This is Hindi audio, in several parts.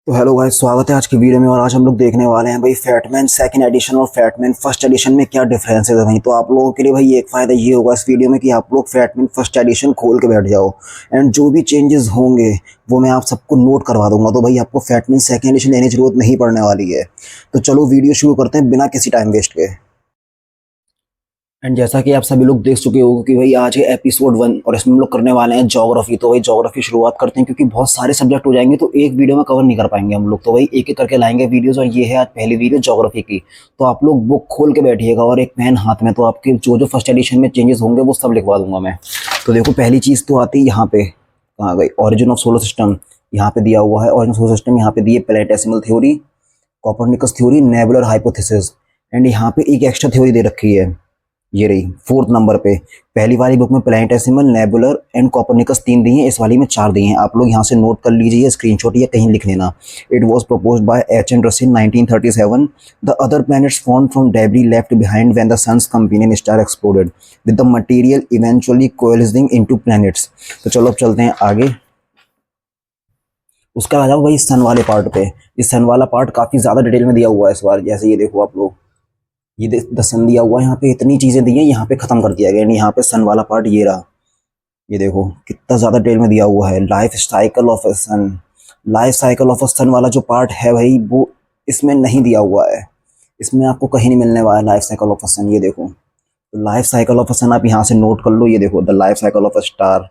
तो हेलो गाइस, स्वागत है आज की वीडियो में। और आज हम लोग देखने वाले हैं भाई फैटमैन सेकंड एडिशन और फैटमैन फर्स्ट एडिशन में क्या डिफरेंसेस है भाई। तो आप लोगों के लिए भाई एक फ़ायदा ये होगा इस वीडियो में कि आप लोग फैटमैन फर्स्ट एडिशन खोल के बैठ जाओ एंड जो भी चेंजेस होंगे वो मैं आप सबको नोट करवा दूंगा। तो भाई आपको फैटमैन सेकंड एडिशन लेने की जरूरत नहीं पड़ने वाली है। तो चलो वीडियो शुरू करते हैं बिना किसी टाइम वेस्ट के। एंड जैसा कि आप सभी लोग देख चुके हो कि भाई आज है एपिसोड 1 और इसमें हम लोग करने वाले हैं ज्योग्राफी। तो भाई ज्योग्राफी शुरुआत करते हैं क्योंकि बहुत सारे सब्जेक्ट हो जाएंगे तो एक वीडियो में कवर नहीं कर पाएंगे हम लोग। तो भाई एक एक करके लाएंगे वीडियोस और ये है आज पहली वीडियो ज्योग्राफी की। तो आप लोग बुक खोल के बैठिएगा और एक पेन हाथ में, तो आपके जो जो फर्स्ट एडिशन में चेंजेस होंगे वो सब लिखवा दूंगा मैं। तो देखो पहली चीज़ तो आती है यहाँ पे, कहाँ गई, ऑरिजिन ऑफ सोलर सिस्टम यहाँ पे दिया हुआ है। ऑरिजिन सोलर सिस्टम यहाँ पे दिए planetesimal theory, Copernicus theory, nebular hypothesis. And यहाँ पे एक एक्स्ट्रा थ्योरी दे रखी है, ये रही 4th नंबर पे। पहली वाली बुक में प्लैनेटेसिमल, नेबुलर एंड कोपरनिकस 3 दिए हैं, इस वाली में 4 दिए हैं। आप लोग यहाँ से नोट कर लीजिए, स्क्रीनशॉट या कहीं लिख लेना। It was proposed by H N. Russell 1937। The other planets formed from debris left behind when the sun's companion star exploded with the material eventually coalescing into planets. तो चलो अब चलते हैं आगे। उसका आ जाओ भाई सन वाले पार्ट पे। इस सन वाला पार्ट काफ़ी ज़्यादा डिटेल में दिया हुआ है इस बार। जैसे ये देखो आप लोग, ये सन दिया हुआ है, यहाँ पे इतनी चीज़ें दी हैं, यहाँ पे ख़त्म कर दिया गया। यानी यहाँ पे सन वाला पार्ट ये रहा, ये देखो कितना ज़्यादा डिटेल में दिया हुआ है। Life cycle of a sun, life cycle of a sun वाला जो पार्ट है भाई वो इसमें नहीं दिया हुआ है। इसमें आपको कहीं नहीं मिलने वाला लाइफ साइकिल ऑफ अ सन। ये देखो, तो लाइफ साइकिल ऑफ अ सन आप यहाँ से नोट कर लो। ये देखो, the life cycle of a star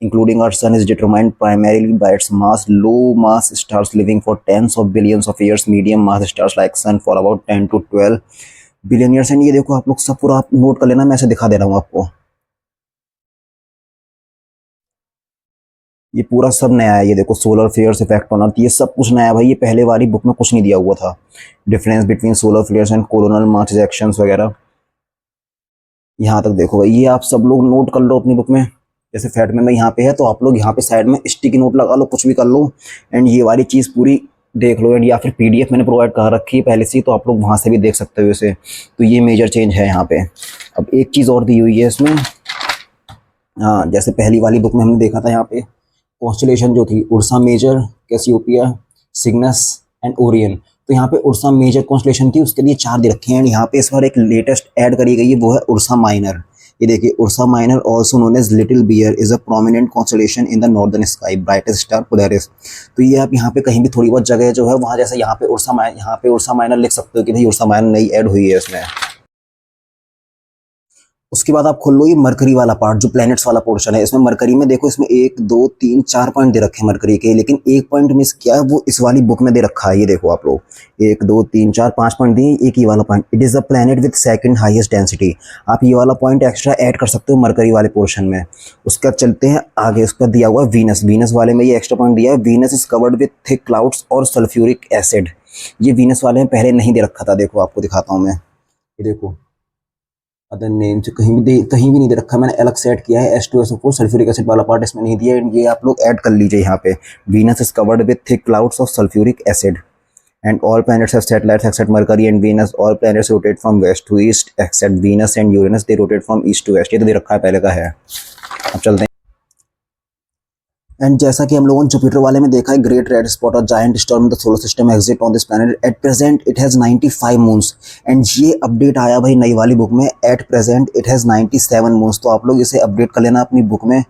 including our sun is determined primarily by its mass. Low mass stars living for tens of billions of years, medium mass stars like sun for about 10 to 12 billion years। And ये देखो आप लोग सब पूरा आप नोट कर लेना, मैं ऐसे दिखा दे रहा हूँ आपको। ये पूरा सब नया है। ये देखो solar flares, effect on earth, ये सब कुछ नया है भाई। ये पहले वाली बुक में कुछ नहीं दिया हुआ था। Difference between solar flares and coronal mass इजेक्शंस वगैरह यहाँ तक देखो भाई, ये आप सब लोग नोट कर लो अपनी बुक में। जैसे फैटमैन में यहाँ पे है तो आप लोग यहाँ पे साइड में स्टिकी नोट लगा लो, कुछ भी कर लो। एंड ये वाली चीज़ पूरी देख लो। एंड या फिर पीडीएफ मैंने प्रोवाइड कर रखी है पहले से, तो आप लोग वहाँ से भी देख सकते हो इसे। तो ये मेजर चेंज है यहाँ पे। अब एक चीज़ और दी हुई है इसमें, हाँ, जैसे पहली वाली बुक में हमने देखा था यहाँ पे कॉन्स्टलेशन जो थी, Ursa Major, Cassiopeia, Cygnus and Orion. तो यहाँ पे उर्सा मेजर कॉन्स्टलेशन थी, उसके लिए 4 दे रखे हैं। यहाँ पे इस बार एक लेटेस्ट ऐड करी गई है, वो है उर्सा माइनर। ये देखिए, Ursa Minor also known as Little Bear is a prominent constellation in the northern sky, brightest star Polaris. तो ये आप यहाँ पे कहीं भी थोड़ी बहुत जगह जो है वहाँ, जैसे यहाँ पे उर्सा माइनर लिख सकते हो कि भाई उर्सा माइनर नई ऐड हुई है इसमें। उसके बाद आप खोल लो ये मरकरी वाला पार्ट, जो प्लैनेट्स वाला पोर्शन है। इसमें मरकरी में देखो, इसमें 1 2 3 4 पॉइंट दे रखे हैं मरकरी के, लेकिन एक पॉइंट मिस किया है, वो इस वाली बुक में दे रखा है। ये देखो आप लोग, 1 2 3 4 5 पॉइंट दिए, एक ही वाला point. It is the planet with second highest density. आप ये वाला पॉइंट एक्स्ट्रा ऐड कर सकते हो मरकरी वाले पोर्शन में। उसके बाद चलते हैं आगे। उसका दिया हुआ है वीनस। वीनस वाले में ये एक्स्ट्रा पॉइंट दिया है, Venus is covered with thick clouds और सल्फ्यूरिक एसिड। ये वीनस वाले में पहले नहीं दे रखा था, देखो आपको दिखाता हूँ मैं। ये देखो, अदर नेम से कहीं भी नहीं दे रखा, मैंने अलग से ऐड किया है। H2SO4 सल्फ्यूरिक एसिड वाला पार्ट इसमें नहीं दिया है, ये आप लोग ऐड कर लीजिए यहाँ पे। Venus is covered with thick clouds of sulphuric acid and all planets have satellites except Mercury and Venus. All planets rotate from west to east except Venus and Uranus, they rotate from east to west. ये तो दे रखा है, पहले का है। अब चलते हैं। एंड जैसा कि हम लोगों ने जुपिटर वाले में देखा है, ग्रेट रेड स्पॉट और giant storm in the solar system exit on this planet. At present it has 95 moons. And ये अपडेट आया भाई नई वाली बुक में, at present it has 97 moons. तो आप लोग इसे अपडेट कर लेना अपनी बुक में,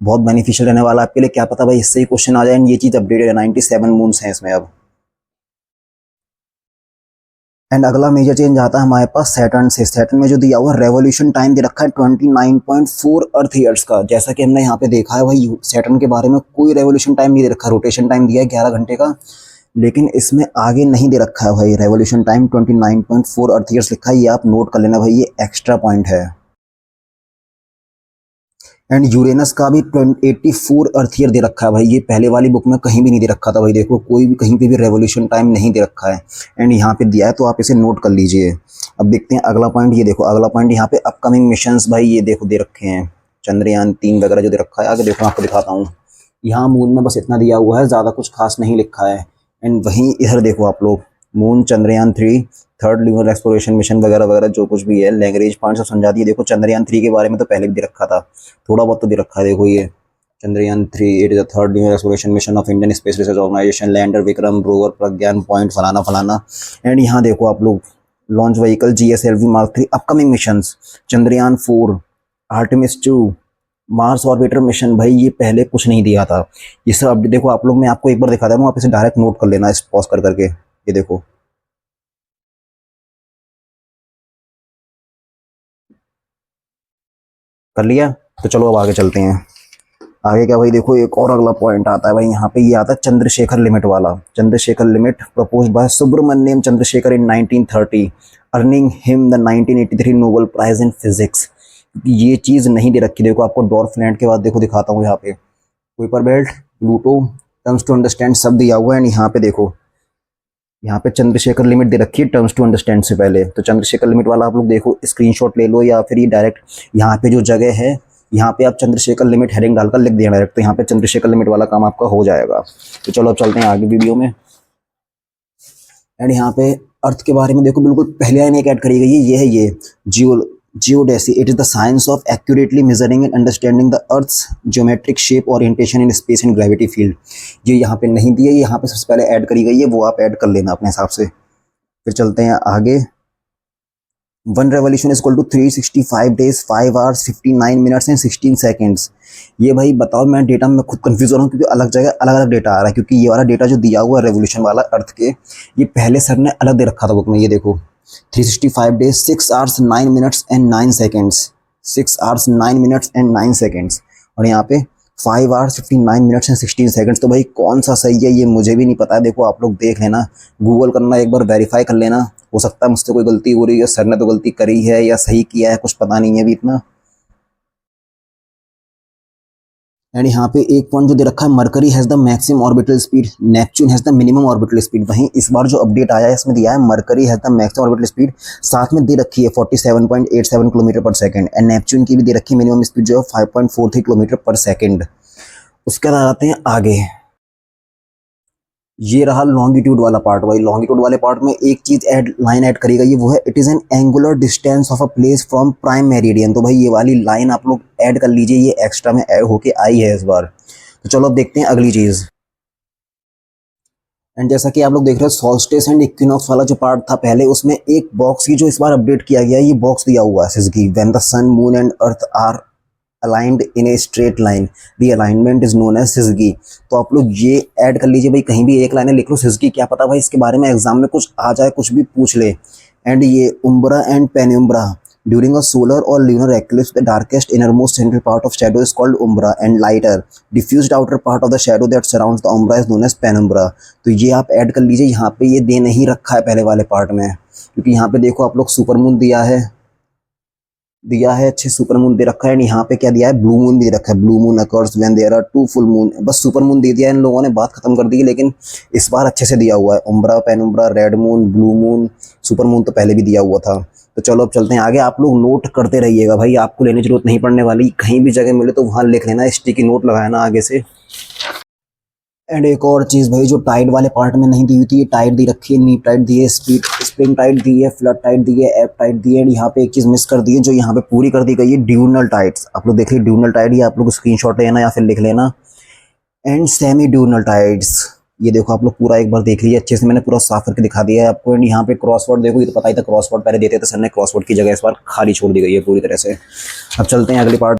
बहुत बेनिफिशियल रहने वाला आपके लिए। क्या पता भाई इससे ही क्वेश्चन आ जाए। ये चीज़ अपडेट है, 97 मून्स हैं इसमें अब। एंड अगला मेजर चेंज आता है हमारे पास सैटर्न से। सैटर्न में जो दिया हुआ रेवोल्यूशन टाइम दे रखा है 29.4 अर्थ ईयर्स का। जैसा कि हमने यहाँ पे देखा है भाई, सैटर्न के बारे में कोई रेवोल्यूशन टाइम नहीं दे रखा, रोटेशन टाइम दिया है 11 घंटे का, लेकिन इसमें आगे नहीं दे रखा है भाई रेवोल्यूशन टाइम। 29.4 अर्थ ईयर्स लिखा है, ये आप नोट कर लेना भाई, ये एक्स्ट्रा पॉइंट है। एंड यूरेनस का भी 84 अर्थ ईयर दे रखा है भाई, ये पहले वाली बुक में कहीं भी नहीं दे रखा था भाई। देखो कोई भी कहीं पे भी रेवोल्यूशन टाइम नहीं दे रखा है, एंड यहाँ पे दिया है, तो आप इसे नोट कर लीजिए। अब देखते हैं अगला पॉइंट। ये देखो अगला पॉइंट यहाँ पे अपकमिंग मिशंस भाई, ये देखो दे रखे हैं चंद्रयान 3 वगैरह जो दे रखा है। आगे देखो आपको दिखाता हूँ। यहाँ मून में बस इतना दिया हुआ है, ज़्यादा कुछ खास नहीं लिखा है। एंड वहीं इधर देखो आप लोग, moon, Chandrayaan 3, third lunar exploration mission वगैरह वगैरह जो कुछ भी है, लैंग्वेज पॉइंट सब समझा दिए। देखो चंद्रयान 3 के बारे में तो पहले भी दे रखा था, थोड़ा बहुत तो दे रखा है। देखो ये Chandrayaan 3, it is the third new exploration mission of Indian space research organisation, lander Vikram, rover Pragyan point, फलाना फलाना। एंड यहाँ देखो आप लोग, launch vehicle GSLV Mark 3, upcoming missions, Chandrayaan 4, Artemis 2, Mars orbiter mission. भाई ये पहले कुछ नहीं दिया था, ये सब अपडेट देखो आप लोग, मैं आपको एक बार दिखा दूँ, आप इसे डायरेक्ट नोट कर लेना इस पॉज कर करके। ये देखो, कर लिया। तो चलो अब आगे चलते हैं। आगे क्या भाई, देखो एक और अगला पॉइंट आता है भाई, यहाँ पे ये आता है चंद्रशेखर लिमिट वाला। Chandrasekhar limit proposed by Subrahmanyan Chandrasekhar in 1930, earning him the 1983 Nobel prize in physics. ये चीज़ नहीं दे रखी, देखो आपको डॉर्फ लैंड के बाद देखो दिखाता हूँ, यहाँ पे Kuiper belt, Pluto, terms to understand सब दिया हुआ है। एंड यहाँ पे देखो, यहाँ पे चंद्रशेखर लिमिट दे रखी है टर्म्स टू अंडरस्टैंड से पहले। तो चंद्रशेखर लिमिट वाला आप लोग देखो, स्क्रीनशॉट ले लो, या फिर ये डायरेक्ट यहाँ पे जो जगह है, यहाँ पे आप चंद्रशेखर लिमिट हेडिंग डालकर लिख दिया डायरेक्ट, तो यहाँ पे चंद्रशेखर लिमिट वाला काम आपका हो जाएगा। तो चलो अब चलते हैं आगे वीडियो में। एंड यहाँ पे अर्थ के बारे में देखो, बिल्कुल पहले लाइन एक ऐड करी गई है, ये है ये geodesy, it is the science of accurately measuring and understanding the earth's geometric shape orientation in space and gravity field. ये यहाँ पे नहीं दिया, ये यहाँ पे सबसे पहले ऐड करी गई है, वो आप ऐड कर लेना अपने हिसाब से। फिर चलते हैं आगे। 1 revolution is equal to 365 days 5 hours 59 minutes and 16 seconds। ये भाई बताओ, मैं डेटा में खुद कंफ्यूज हो रहा हूँ, क्योंकि अलग जगह अलग अलग डेटा आ रहा है, क्योंकि ये वाला डेटा जो दिया हुआ है रेवोल्यूशन वाला अर्थ के, ये पहले सर ने अलग दे रखा था बुक में। ये देखो 365 days 6 hours 9 minutes and 9 seconds, 6 hours 9 minutes and 9 seconds, और यहाँ पे 5 hours 59 minutes and 16 seconds। तो भाई कौन सा सही है ये मुझे भी नहीं पता है, देखो आप लोग देख लेना, गूगल करना, एक बार वेरीफाई कर लेना, हो सकता है मुझसे कोई गलती हो रही है, सर ने तो गलती करी है या सही किया है, कुछ पता नहीं है अभी इतना। एंड यहाँ पे एक पॉइंट जो दे रखा है, mercury has the maximum orbital speed, Neptune has the minimum orbital speed. वहीं इस बार जो अपडेट आया है इसमें दिया है mercury has the maximum orbital speed, साथ में दे रखी है 47.87 किलोमीटर पर सेकंड, एंड नेपच्यून की भी दे रखी है मिनिमम स्पीड जो है 5.43 किलोमीटर पर सेकंड। उसके बाद आते हैं आगे। ये रहा लॉन्गिट्यूड वाला पार्ट। भाई लॉन्गिट्यूड वाले पार्ट में एक चीज लाइन ऐड करी गई है, वो है it is an angular distance of a place from prime meridian. तो भाई ये वाली लाइन आप लोग ऐड कर लीजिए, ये एक्स्ट्रा में ऐड होके आई है इस बार। तो चलो अब देखते हैं अगली चीज। एंड जैसा कि आप लोग देख रहे हो, सॉल्स्टिस एंड इक्विनॉक्स वाला जो पार्ट था पहले, उसमें एक बॉक्स की जो इस बार अपडेट किया गया है, ये बॉक्स दिया हुआ है syzygy, when the sun moon and earth are aligned in a straight line, the alignment is known as syzygy. तो आप लोग ये ऐड कर लीजिए भाई, कहीं भी एक लाइन लिख लो सिजगी, क्या पता भाई इसके बारे में एग्जाम में कुछ आ जाए, कुछ भी पूछ ले। एंड ये umbra and penumbra, during a solar or lunar eclipse the darkest innermost central part of shadow is called umbra, and lighter diffused outer part of the shadow that surrounds the umbra is known as penumbra. तो ये आप ऐड कर लीजिए, यहाँ पे ये दे नहीं रखा है पहले वाले पार्ट में, क्योंकि यहाँ पे देखो आप लोग सुपर मून दिया है अच्छे, सुपर मून दे रखा है। एंड यहाँ पे क्या दिया है, ब्लू मून दे रखा है, blue moon occurs when there are 2 full moon. बस सुपर मून दे दिया इन लोगों ने, बात खत्म कर दी है, लेकिन इस बार अच्छे से दिया हुआ है, उम्ब्रा, penumbra, red moon, blue moon, super moon तो पहले भी दिया हुआ था। तो चलो अब चलते हैं आगे। आप लोग नोट करते रहिएगा भाई, आपको लेने की जरूरत नहीं पड़ने वाली, कहीं भी जगह मिले तो वहाँ लिख लेना, स्टिकी नोट लगाना आगे से। एंड एक और चीज़ भाई, जो टाइड वाले पार्ट में नहीं दी हुई थी, ये टाइड दी रखी है, नीप टाइड दी है, स्प्रिंग टाइड दी है, फ्लड टाइड दी है, एप टाइड दी है। एंड यहाँ पे एक चीज़ मिस कर दी है, जो यहाँ पे पूरी कर दी गई है, ड्यूनल टाइड्स। आप लोग देखिए ड्यूनल टाइड, ये आप लोग स्क्रीनशॉट लेना या फिर लिख लेना। एंड सेमी ड्यूनल टाइड्स, ये देखो आप लोग पूरा एक बार देख लीजिए अच्छे से, मैंने पूरा साफ करके दिखा दिया है आपको। एंड यहाँ पे क्रॉसवर्ड देखो, ये तो पता ही था क्रॉसवर्ड पहले देते थे सर ने, क्रॉसवर्ड की जगह इस बार खाली छोड़ दी गई है पूरी तरह से। अब चलते हैं अगली पार्ट।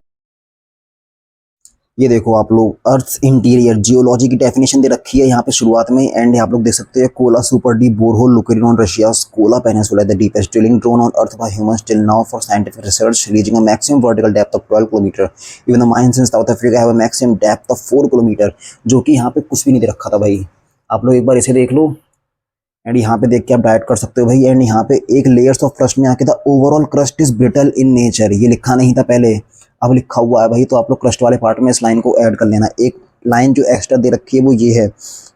ये देखो आप लोग अर्थ इंटीरियर जियोलॉजी की डेफिनेशन दे रखी है यहाँ पे शुरुआत में। एंड आप लोग देख सकते हैं, Kola super deep borehole located on Russia's Kola peninsula, the deepest drilling drone on earth by humans till now for scientific research, reaching a maximum vertical depth of 12 kilometre. Even the mines in South Africa have a maximum depth of 4 kilometre, जो कि यहाँ पे कुछ भी नहीं दे रखा था भाई। आप लोग एक बार इसे देख लो, एंड यहाँ पे देख के आप डायरेक्ट कर सकते हो भाई। एंड यहाँ पे एक लेयर्स ऑफ क्रस्ट में आके था, overall crust is brittle in nature, ये लिखा नहीं था पहले, अब लिखा हुआ है भाई। तो आप लोग क्रस्ट वाले पार्ट में इस लाइन को ऐड कर लेना। एक लाइन जो एक्स्ट्रा दे रखी है वो ये है,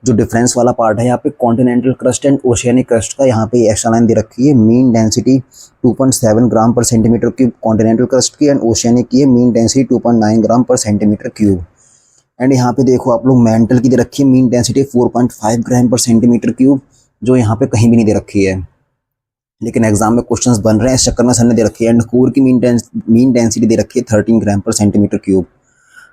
जो डिफरेंस वाला पार्ट है यहाँ पे, continental crust and oceanic crust का, यहाँ पे एक्स्ट्रा लाइन दे रखी है। मीन डेंसिटी 2.7 ग्राम पर सेंटीमीटर क्यूब कॉन्टिनेंटल क्रस्ट की, एंड ओशियनिक की है मीन डेंसिटी 2.9 ग्राम पर सेंटीमीटर क्यूब। एंड यहाँ पे देखो आप लोग मेंटल की दे रखी है, मीन डेंसिटी 4.5 ग्राम पर सेंटीमीटर क्यूब, जो यहाँ पे कहीं भी नहीं दे रखी है, लेकिन एग्जाम में क्वेश्चंस बन रहे हैं इस चक्कर में सर ने दे रखी है। एंड कोर की मीन डेंसिटी दे रखी है 13 ग्राम पर सेंटीमीटर क्यूब।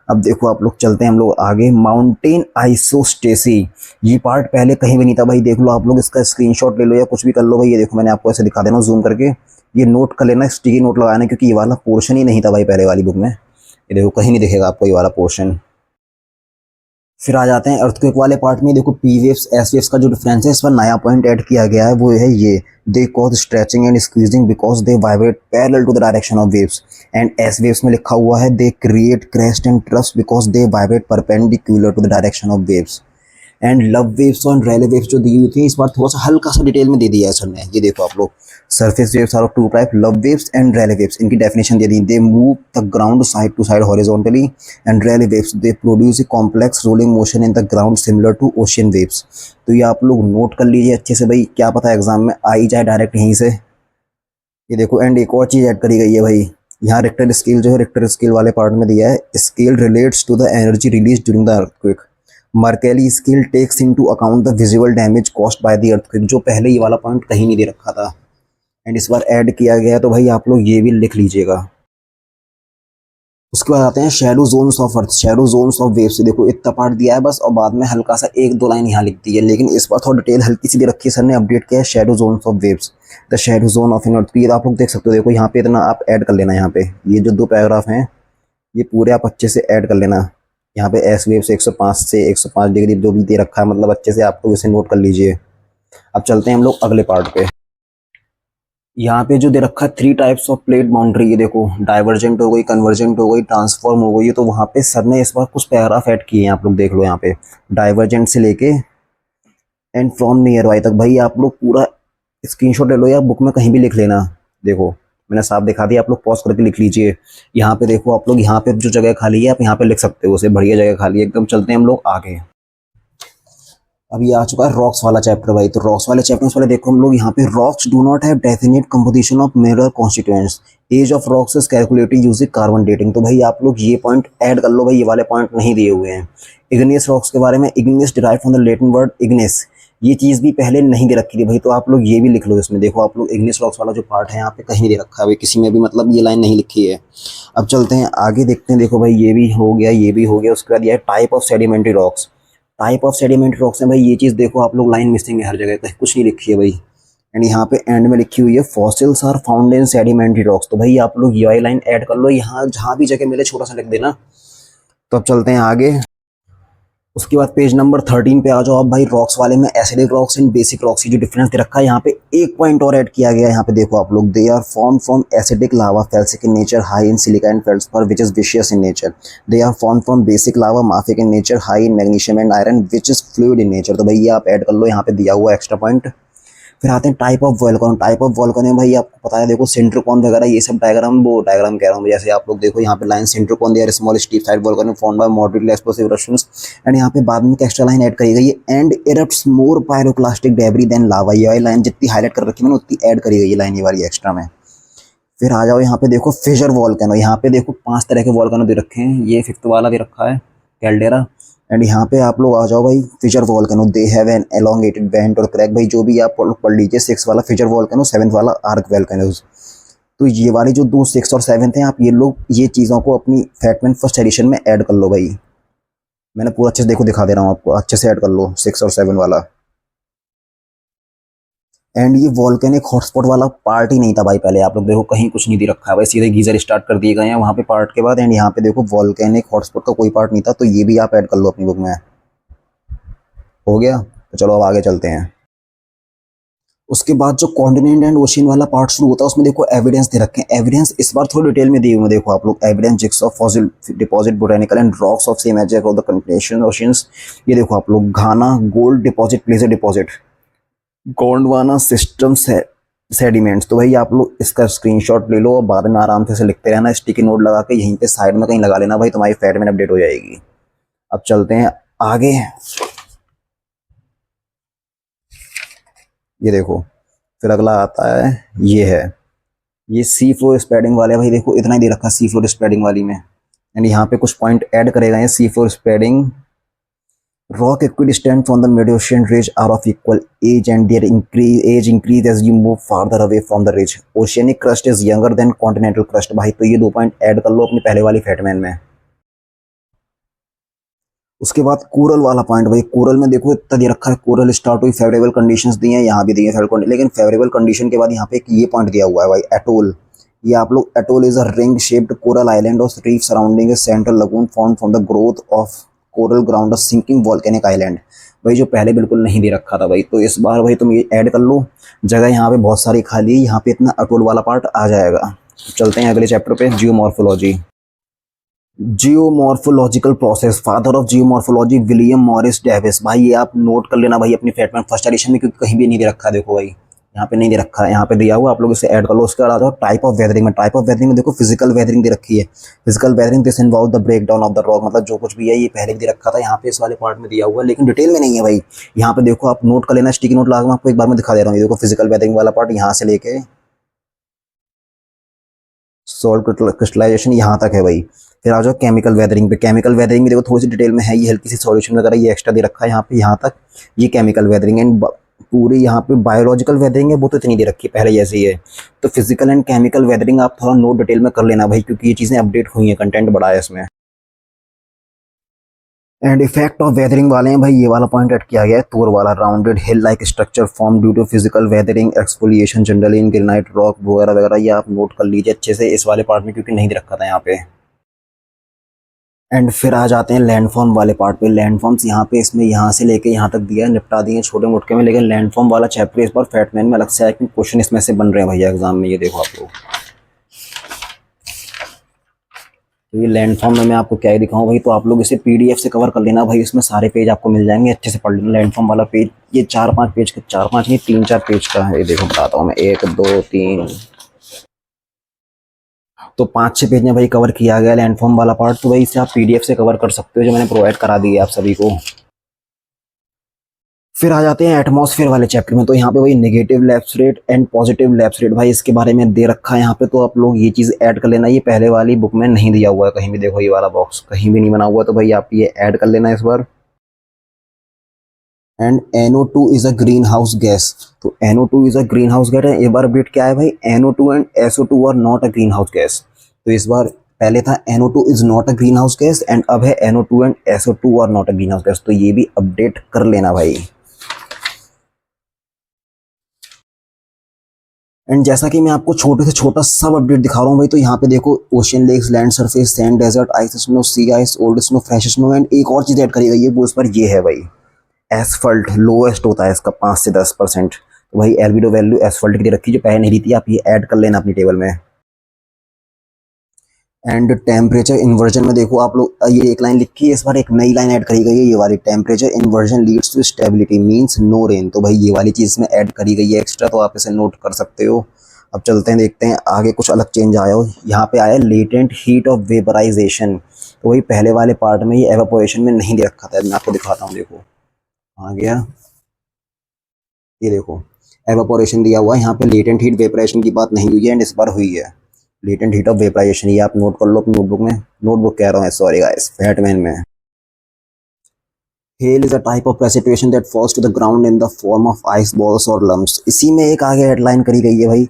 अब देखो आप लोग, चलते हैं हम लोग आगे। माउंटेन आइसोस्टेसी, ये पार्ट पहले कहीं भी नहीं था भाई। देख लो आप लोग, इसका स्क्रीनशॉट ले लो या कुछ भी कर लो भाई। ये देखो, मैंने आपको ऐसे दिखा देना जूम करके। ये नोट कर लेना, स्टिकी नोट लगाना, क्योंकि ये वाला पोर्शन ही नहीं था भाई पहले वाली बुक में। ये देखो, कहीं नहीं दिखेगा आपको ये वाला पोर्शन। फिर आ जाते हैं अर्थक्वेक वाले पार्ट में। देखो, पी वेव्स एस वेव्स का जो डिफरेंस है, इस पर नया पॉइंट ऐड किया गया है, वो है ये। They cause stretching and squeezing because they vibrate parallel to the direction of waves. And S waves में लिखा हुआ है they create crest and troughs because they vibrate perpendicular to the direction of waves. And Love waves और रैले वेव्स जो दी हुई थी, इस बार थोड़ा सा हल्का सा डिटेल में दे दिया है सर ने। ये देखो आप लोग, surface waves are of two type, love waves and Rayleigh waves. इनकी डेफिनेशन दे दी, they move the ground side to side horizontally. And Rayleigh waves, they produce a complex rolling motion in the ground similar to ocean waves. तो ये आप लोग नोट कर लीजिए अच्छे से भाई, क्या पता एग्जाम में आ ही जाए डायरेक्ट यहीं से। ये देखो, एंड एक और चीज़ ऐड करी गई है भाई, यहाँ रिक्टर स्केल जो है, रिक्टर स्केल वाले पार्ट में दिया है, scale relates to the energy release during the earthquake. Mercalli scale takes into account the visible damage caused by the earthquake, जो पहले ये वाला पॉइंट कहीं नहीं दे रखा था एंड इस बार ऐड किया गया है, तो भाई आप लोग ये भी लिख लीजिएगा। उसके बाद आते हैं shadow zones of earth, shadow zones of waves. देखो, इतना पार्ट दिया है बस, और बाद में हल्का सा एक दो लाइन यहाँ लिख दी है, लेकिन इस बार थोड़ा डिटेल हल्की सी दे रखी है, सर ने अपडेट किया है shadow zones of waves, the shadow zone of an earth. ये आप लोग देख सकते हो, देखो यहाँ पे इतना आप ऐड कर लेना। यहाँ पे ये जो दो पैराग्राफ हैं, ये पूरे आप अच्छे से ऐड कर लेना। यहाँ पे एस वेव से 105 से 105 डिग्री जो भी दे रखा है, मतलब अच्छे से आप लोग इसे नोट कर लीजिए। अब चलते हैं हम लोग अगले पार्ट पे। यहाँ पे जो दे रखा है 3 टाइप्स ऑफ प्लेट बाउंड्री, ये देखो, डाइवर्जेंट हो गई, कन्वर्जेंट हो गई, ट्रांसफॉर्म हो गई। तो वहाँ पे सर ने इस बार कुछ पैराग्राफ ऐड किए हैं, आप लोग देख लो यहाँ पे, डाइवर्जेंट से लेके एंड फ्रॉम नियर बाई तक। भाई आप लोग पूरा स्क्रीनशॉट ले लो या बुक में कहीं भी लिख लेना। देखो, मैंने साफ दिखा दिया, आप लोग पॉज करके लिख लीजिए। यहाँ पे देखो आप लोग, यहाँ पे जो जगह खाली है आप यहाँ पे लिख सकते हो, उसे बढ़िया जगह खाली है एकदम। चलते हैं हम लोग आगे। अब ये आ चुका है रॉक्स वाला चैप्टर भाई। तो रॉक्स वाले चैप्टर पहले देखो हम लोग, यहाँ पे rocks do not have definite composition of mineral constituents, age of rocks is calculated using carbon dating. तो भाई आप लोग ये पॉइंट ऐड कर लो भाई, ये वाले पॉइंट नहीं दिए हुए हैं। इग्नियस रॉक्स के बारे में, igneous derive from the Latin word Ignis, ये चीज़ भी पहले नहीं दे रखी थी भाई, तो आप लोग ये भी लिख लो इसमें। देखो आप लोग, इग्नियस रॉक्स वाला जो पार्ट है यहाँ पे कहीं नहीं दे रखा है भाई, किसी में भी, मतलब ये लाइन नहीं लिखी है। अब चलते हैं आगे, देखते हैं। देखो भाई, ये भी हो गया, ये भी हो गया। उसके बाद ये type of sedimentary rocks, type of sedimentary rocks है भाई। ये चीज़ देखो आप लोग, लाइन मिसिंग है हर जगह पे, कुछ नहीं लिखी है भाई। एंड यहाँ पे एंड में लिखी हुई है fossils are found in sedimentary rocks. तो भाई आप लोग ये वाली लाइन ऐड कर लो, यहाँ जहाँ भी जगह मिले छोटा सा लिख देना। तो अब चलते हैं आगे। उसके बाद पेज नंबर 13 पे आ जाओ अब भाई। रॉक्स वाले में acidic rocks and basic rocks की जो डिफरेंस दे रखा है, यहाँ पे एक पॉइंट और ऐड किया गया है। यहाँ पे देखो आप लोग, they are form from acidic lava felsic in nature, high in silica and felspar which is विशियस in nature. They are form from basic lava mafic in nature, high in magnesium and iron which is fluid in nature. तो भाई ये आप ऐड कर लो, यहाँ पे दिया हुआ एक्स्ट्रा पॉइंट। फिर आते हैं type of volcano. Type of volcano भाई आपको पता है, देखो सिंट्रोकॉन वगैरह ये सब डायग्राम, वो डायग्राम कह रहा हूँ, जैसे आप लोग देखो यहाँ पे लाइन सिंट्रोकॉन दिया, small steep side volcano formed by moderately explosive eruptions. And यहाँ पे बाद में एक्स्ट्रा लाइन ऐड करी गई है, and erupts more pyroclastic debris than lava. ये वाली लाइन जितनी हाईलाइट कर रखी है मैंने, उतनी ऐड करी गई है लाइन ये वाली एक्स्ट्रा में। फिर आ जाओ यहाँ पे, देखो फिशर वोल्केनो। यहाँ पे देखो 5 तरह के वोल्केनो दे रखे हैं, ये 5th वाला दे रखा है, कैल्डेरा। एंड यहाँ पे आप लोग आ जाओ भाई, fissure volcano, they have an elongated vent और क्रैक। भाई जो भी आप पढ़ लीजिए, 6 वाला फिशर वोल्केनो, 7th वाला आर्क वोल्केनोज। तो ये वाली जो 2, 6 और 7 हैं, आप ये लोग ये चीज़ों को अपनी फैक्टमैन फर्स्ट एडिशन में ऐड कर लो भाई। मैंने पूरा अच्छे से देखो दिखा दे रहा हूँ आपको, अच्छे से ऐड कर लो 6 और 7 वाला। एंड ये वॉल्केनिक हॉटस्पॉट वाला पार्ट ही नहीं था भाई पहले, आप लोग देखो कहीं कुछ नहीं दे रखा है भाई, सीधे गीजर स्टार्ट कर दिए गए हैं वहाँ पे पार्ट के बाद। एंड यहाँ पे देखो वॉल्केनिक हॉटस्पॉट का कोई पार्ट नहीं था, तो ये भी आप ऐड कर लो अपनी बुक में। हो गया, तो चलो अब आगे चलते हैं। उसके बाद जो कॉन्टिनेंट एंड ओशियन वाला पार्ट शुरू होता है, उसमें देखो एविडेंस दे रखे हैं। एविडेंस इस बार थोड़ी डिटेल में दिए हुए हैं, देखो आप लोग, एविडेंस जिक्स of fossil deposit botanical and rocks of same age of the continent oceans. ये देखो आप लोग, Ghana gold deposit, placer deposit, Gondwana system sediments. तो भाई आप लोग इसका स्क्रीनशॉट ले लो और बाद में आराम से लिखते रहना, स्टिकी नोट लगा के यहीं पे साइड में कहीं लगा लेना भाई, तुम्हारी फैटमैन अपडेट हो जाएगी। अब चलते हैं आगे। ये देखो, फिर अगला आता है, ये है, ये सी फ्लोर स्प्रेडिंग वाले भाई। देखो इतना ही दे रखा सी फ्लोर स्प्रेडिंग वाली में, एंड यहाँ पे कुछ पॉइंट ऐड करे गए हैं। Sea floor spreading rock equidistant from the mid-ocean ridge are of equal age and their age increase as you move farther away from the ridge. Oceanic crust is younger than continental crust। भाई तो ये 2 पॉइंट ऐड कर लो अपनी पहले वाली फैटमैन में। उसके बाद कोरल वाला पॉइंट भाई, कोरल में देखो इतना दे रखा है, कोरल स्टार्ट हुई, फेवरेबल कंडीशंस दी हैं, यहाँ भी दी है फेवरेबल, लेकिन फेवरेबल कंडीशन के बाद यहाँ पे एक ये पॉइंट दिया हुआ है भाई, एटोल। ये आप लोग, atoll is a ring shaped coral island or reef surrounding a central lagoon form from the growth of coral ground sinking volcanic island. भाई जो पहले बिल्कुल नहीं दे रखा था भाई, तो इस बार भाई तुम ये ऐड कर लो, जगह यहाँ पे बहुत सारी खाली है, यहाँ पे इतना एटोल वाला पार्ट आ जाएगा। चलते हैं अगले चैप्टर पे, geomorphology. Geomorphological process, father of geomorphology William Morris Davis. भाई ये आप नोट कर लेना भाई अपनी फेटमैन फर्स्ट एडिशन में, क्योंकि कहीं भी नहीं दे रखा है। देखो भाई यहाँ पे नहीं दे रखा है, यहाँ पे दिया हुआ, आप लोग इसे ऐड कर लो। उसके बाद आ जाओ टाइप ऑफ वेदरिंग में। टाइप ऑफ वेदरिंग में देखो फिजिकल वेदरिंग दे रखी है। Physical weathering this involve the break down of the rock, मतलब जो कुछ भी है ये पहले भी दे रखा था, यहाँ पे इस वाले पार्ट में दिया हुआ है, लेकिन डिटेल में नहीं है भाई। यहाँ पे देखो आप नोट कर लेना, स्टिकी नोट लगा, मैं आपको एक बार में दिखा दे रहा हूँ। ये देखो फिजिकल वेदरिंग वाला पार्ट यहाँ से लेके सॉल्ट क्रिस्टलाइजेशन यहाँ तक है भाई। फिर आ जाओ केमिकल वेदरिंग पे। केमिकल वेदरिंग में देखो थोड़ी सी डिटेल में है, ये हल्की सी सॉल्यूशन वगैरह ये एक्स्ट्रा दे रखा है यहाँ पे, यहाँ तक ये केमिकल वेदरिंग। एंड पूरी यहाँ पे बायोलॉजिकल वेदरिंग है, वो तो इतनी दे रखी है पहले जैसे ही है। तो फिजिकल एंड केमिकल वेदरिंग आप थोड़ा नोट डिटेल में कर लेना भाई, क्योंकि ये चीज़ें अपडेट हुई हैं, कंटेंट बढ़ा है इसमें। एंड इफेक्ट ऑफ वेदरिंग वाले हैं भाई, ये वाला पॉइंट ऐड किया गया है, तोर वाला। Rounded hill like structure form due to physical weathering exfoliation generally in granite rock वगैरह वगैरह, ये आप नोट कर लीजिए अच्छे से इस वाले पार्ट में, क्योंकि नहीं दे रखा था यहाँ पे। एंड फिर आ जाते हैं लैंडफॉर्म वाले पार्ट पे। लैंडफॉर्म्स यहाँ पे इसमें यहाँ से लेके यहाँ तक दिया है, निपटा दिए छोटे मोटे में, लेकिन लैंडफॉर्म वाला चैप्टर इस बार फैटमैन में अलग से आया, क्योंकि क्वेश्चन इसमें से बन रहे हैं भैया एग्जाम में। ये देखो आप लोग, तो ये लैंडफॉर्म में मैं आपको क्या ही दिखाऊं भाई, तो आप लोग इसे पीडीएफ से कवर कर लेना भाई, इसमें सारे पेज आपको मिल जाएंगे, अच्छे से पढ़ लेना। लैंडफॉर्म वाला पेज ये 4-5 पेज का, 4-5 नहीं 3-4 पेज का है। ये देखो बताता हूँ मैं, 1 2 3, तो 5-6 पेज में भाई कवर किया गया लैंडफॉर्म वाला पार्ट। तो भाई इसे आप पीडीएफ से कवर कर सकते हो, जो मैंने प्रोवाइड करा दी है आप सभी को। फिर आ जाते हैं एटमॉस्फेयर वाले चैप्टर में। तो यहाँ पे भाई negative lapse rate and positive lapse rate, भाई इसके बारे में दे रखा है यहाँ पे, तो आप लोग ये चीज़ ऐड कर लेना। ये पहले वाली बुक में नहीं दिया हुआ है कहीं भी, देखो ये वाला बॉक्स कहीं भी नहीं बना हुआ, तो भाई आप ये ऐड कर लेना इस बार। And NO2 is a greenhouse gas. तो NO2 is a greenhouse gas है। एक बार अपडेट क्या है भाई, NO2 and SO2 are not a greenhouse gas. तो इस बार पहले था NO2 is not a greenhouse gas, and अब है NO2 and SO2 are not a greenhouse gas, तो ये भी अपडेट कर लेना भाई। एंड जैसा कि मैं आपको छोटे से छोटा सब अपडेट दिखा रहा हूँ भाई, तो यहाँ पे देखो ocean lakes, land surface, sand, desert, ice snow, sea ice, old snow, fresh snow, and एक और चीज़ ऐड करी गई है, वो इस पर ये है भाई, एसफल्ट लोएस्ट होता है इसका 5 से 10%। तो भाई एल्बिडो वैल्यू एसफल्ट की दे रखी, जो पहले नहीं दी थी, आप ये ऐड कर लेना अपनी टेबल में। एंड टेम्परेचर इन्वर्जन में देखो आप लोग, ये एक लाइन लिखी है, इस बार एक नई लाइन ऐड करी गई है, ये वाली, temperature inversion leads to stability means no rain. तो भाई ये वाली चीज़ इसमें ऐड करी गई है एक्स्ट्रा, तो आप इसे नोट कर सकते हो। अब चलते हैं देखते हैं आगे कुछ अलग चेंज आया हो। यहाँ पे आया लेटेंट हीट ऑफ वेपराइजेशन। तो वही पहले वाले पार्ट में ये एवापोरेशन में नहीं दे रखा था, मैं आपको दिखाता हूँ। देखो आ गया, ये देखो एवापोरेशन दिया हुआ है, यहाँ पे लेटेंट हीट वेपराइजेशन की बात नहीं हुई है, एंड इस बार हुई है लेटेंट हीट ऑफ वेपराइजेशन। ये आप नोट कर लो अपनी नोटबुक में, नोटबुक कह रहा हूँ सॉरी गाइस, फैटमैन में। Hail is a type of precipitation that falls to the ground in the form of ice balls और लम्प्स। इसी में एक आगे हेडलाइन करी गई है भाई,